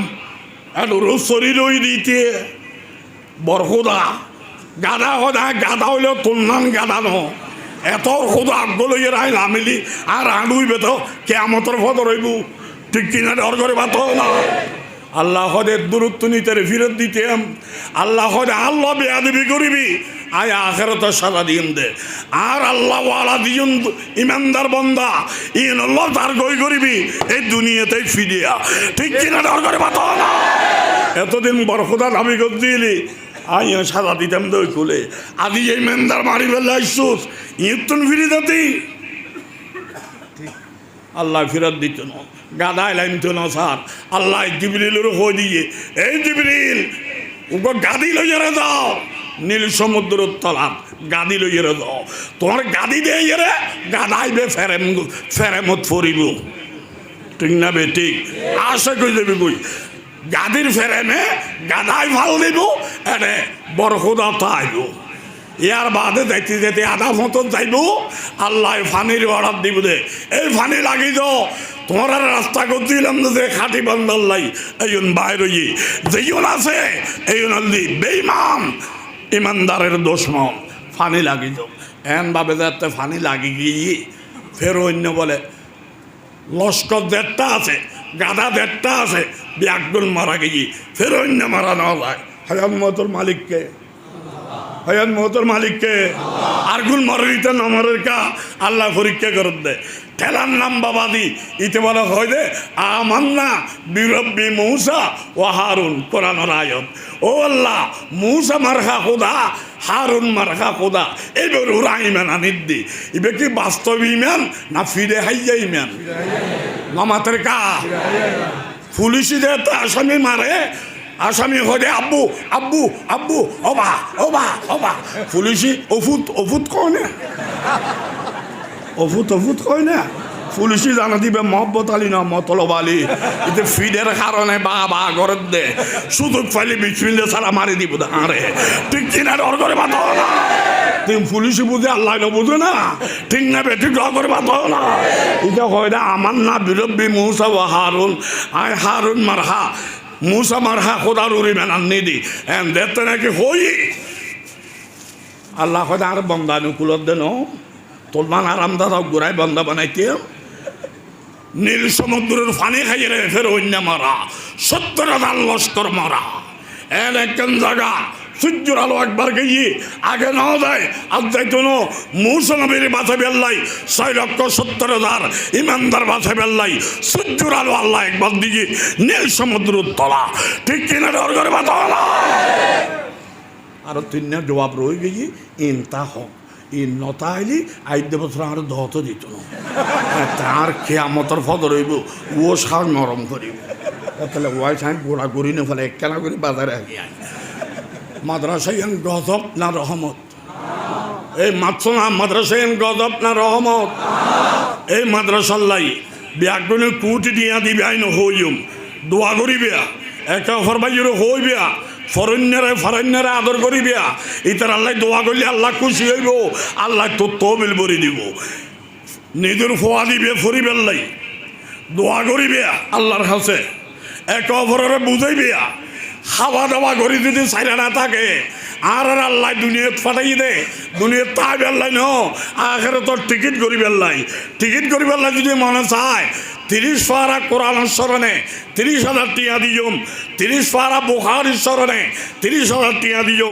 রোজ শরীর ওই দিতে বরখোদা গাদা হয় না, গাদা হইলেও তন্নান গাদা ন এত খোদা আগলো রাই নামিলি আর আড়ুইবে তো কেমতর ফদর হইব, ঠিক কিনা ডর করে বাত না। আল্লাহ হদের দূরত্ব নিতে ফিরত দিতাম, আল্লাহ হদে আল্লাহ বেয়াদবি করিবি আয় আখেরাতে সাজা দিন দে, আর আল্লাহ ওয়ালা দিন ইমানদার বন্দা ইন আল্লাহ তার গই করিবি এই দুনিয়াতেই ফিরিয়া, ঠিক কিনা ডর করে বাত না। এতদিন বড় খোদা দাবি করছিলি আই সাজা দিতাম দই খুলে আদি এই মেন্দার মারি ফেলে আইসুস ইতুন ফিরে যাতি আল্লাহ ফিরত দিত না, গাদায় লাইনত না স্যার। আল্লাহ জিবরিলের হয়ে দিয়ে এই জিবরিল ওকে গাদি লইয়ারে যাও নীল সমুদ্রের তলাত গাদি লইয়ারে যাও, তোমার গাদি দিয়ে রে গাদাইবে ফেরেমত ফরিব, ঠিক না বে ঠিক আশা করে দেবে বই গাদির ফেরেমে গাদাই ভাল দিব এনে বড় খোদা তাইব। ইয়ার বাদে দেখতে যেতে আধা মতন যাইব আল্লাহ ফানির অর্ডার দিব দে এই ফানি লাগি যাও তোমার রাস্তা করছিলাম যে খাটি বান্দাল্লাই এইজন বাইরে যেইজন আছে এইজন আল্লি বেঈমান ইমানদারের দুশমন ফানি লাগি যাও এন ভাবে যাতে ফানি লাগি গিয়ে ফের অন্য বলে লস্কর 1.5টা আছে গাদা 1.5টা আছে ব্যাগুল মারা গিয়ে ফের অন্য মারা না যায় হায়াত মতর মালিককে হায়াত মহতর মালিককে আর গুল মরিতে নমরের কা আল্লাহ পরীক্ষা করে দে ঠেলার নাম বাবাদি ইতে বলা হয় দে আমান্না বিরব্বি মূসা ও হারুন কোরআনের আয়াত। ও আল্লাহ মূসা মারখা খোদা হারুন মারখা খোদা এবার ওরা ইমান আনিদ্দি এবে কি বাস্তব ইমান না ফিরে হাইয়া ইমান নমাতের কা পুলিশদের তো আসামি মারে আসামি হদে আব্বু আব্বু আব্বু ওবা ওবা ওবা পুলিশি ওফুত ওফুত কয় না ওফুত ওফুত কয় না পুলিশি জানা দিবে মহব্বত আলী না মতলব আলী এতে ফিডের কারণে বা বা ঘরের দে সুযোগ ফাইলে বিচমিলে সারা মারি দিব আরে ঠিক কিনা ডর করে বাত না তুমি পুলিশি বুঝে আল্লাহ বুঝে না ঠিক না বে ঠিক ডর করে বাত না এটা হয় না আমার না বিরব্বি মূসা ও হারুন আয় হারুন মারহা মূসা মারহা খোদার উড়ি মেনান নিদি এন দেখতে নাকি হই আল্লাহ খোদা আর বন্দা অনুকূলত দেন তোর মান আরাম দাদা ঘুরাই বন্দা বানাইতে নীল সমুদ্রের ফানি খাইয়ে রে ফের অন্য মারা 70,000 লস্কর মারা এন একজন জায়গা সূর্যর আলো একবার গিয়ে আগে না যায় আর যাইতো না মৌসুমীর বাঁচা বেল্লাই 6,70,000 ইমানদার বাঁচা বেল্লাই সূর্যর আলো আল্লাহ একবার দিকে নীল সমুদ্র তলা ঠিক কিনা ডর করে বাঁচা আরো 3 জবাব রয়ে গিয়ে ইনতা হোক ই নতা আইলি 8 বছর আর দহত দিত না তার খেয়ামতর ফদ রইব ও সার নরম করিব তাহলে ওয়াই সাইন গোড়া করি না ফেলে একখানা করে বাজারে আগে মাদ্রাসায় গজব না রহমত এই মাত্র না মাদ্রাসায় গজব না রহমত এই মাদ্রাসাল্লাই ব্যাগুনে কুটি দিয়া দিবে আইন হইম দোয়া করিবে একা ফরবাইয়ের হইবে ফরণ্যরে আদর করিবে ইতার আল্লাহ দোয়া করলে আল্লাহ খুশি হইব আল্লাহ তো তহবিল ভরি দিব নিজের ফোয়া দিবে ফরিবেল্লাই দোয়া করিবে আল্লাহর কাছে একে অপরের বুঝাইবে খাওয়া দাওয়া করি যদি চাইলে না থাকে আর আল্লাহ দুনিয়াত ফাটাই দে দুনিয়াত তাই বেল্লাই ন আখেরে তোর টিকিট করি বেল্লাই যদি মনে চায় 30 পারা কোরআন স্মরণে 30,000 টিয়া দিয়ম 30 পারা বুখারী স্মরণে 30,000 টিয়া দিয়ম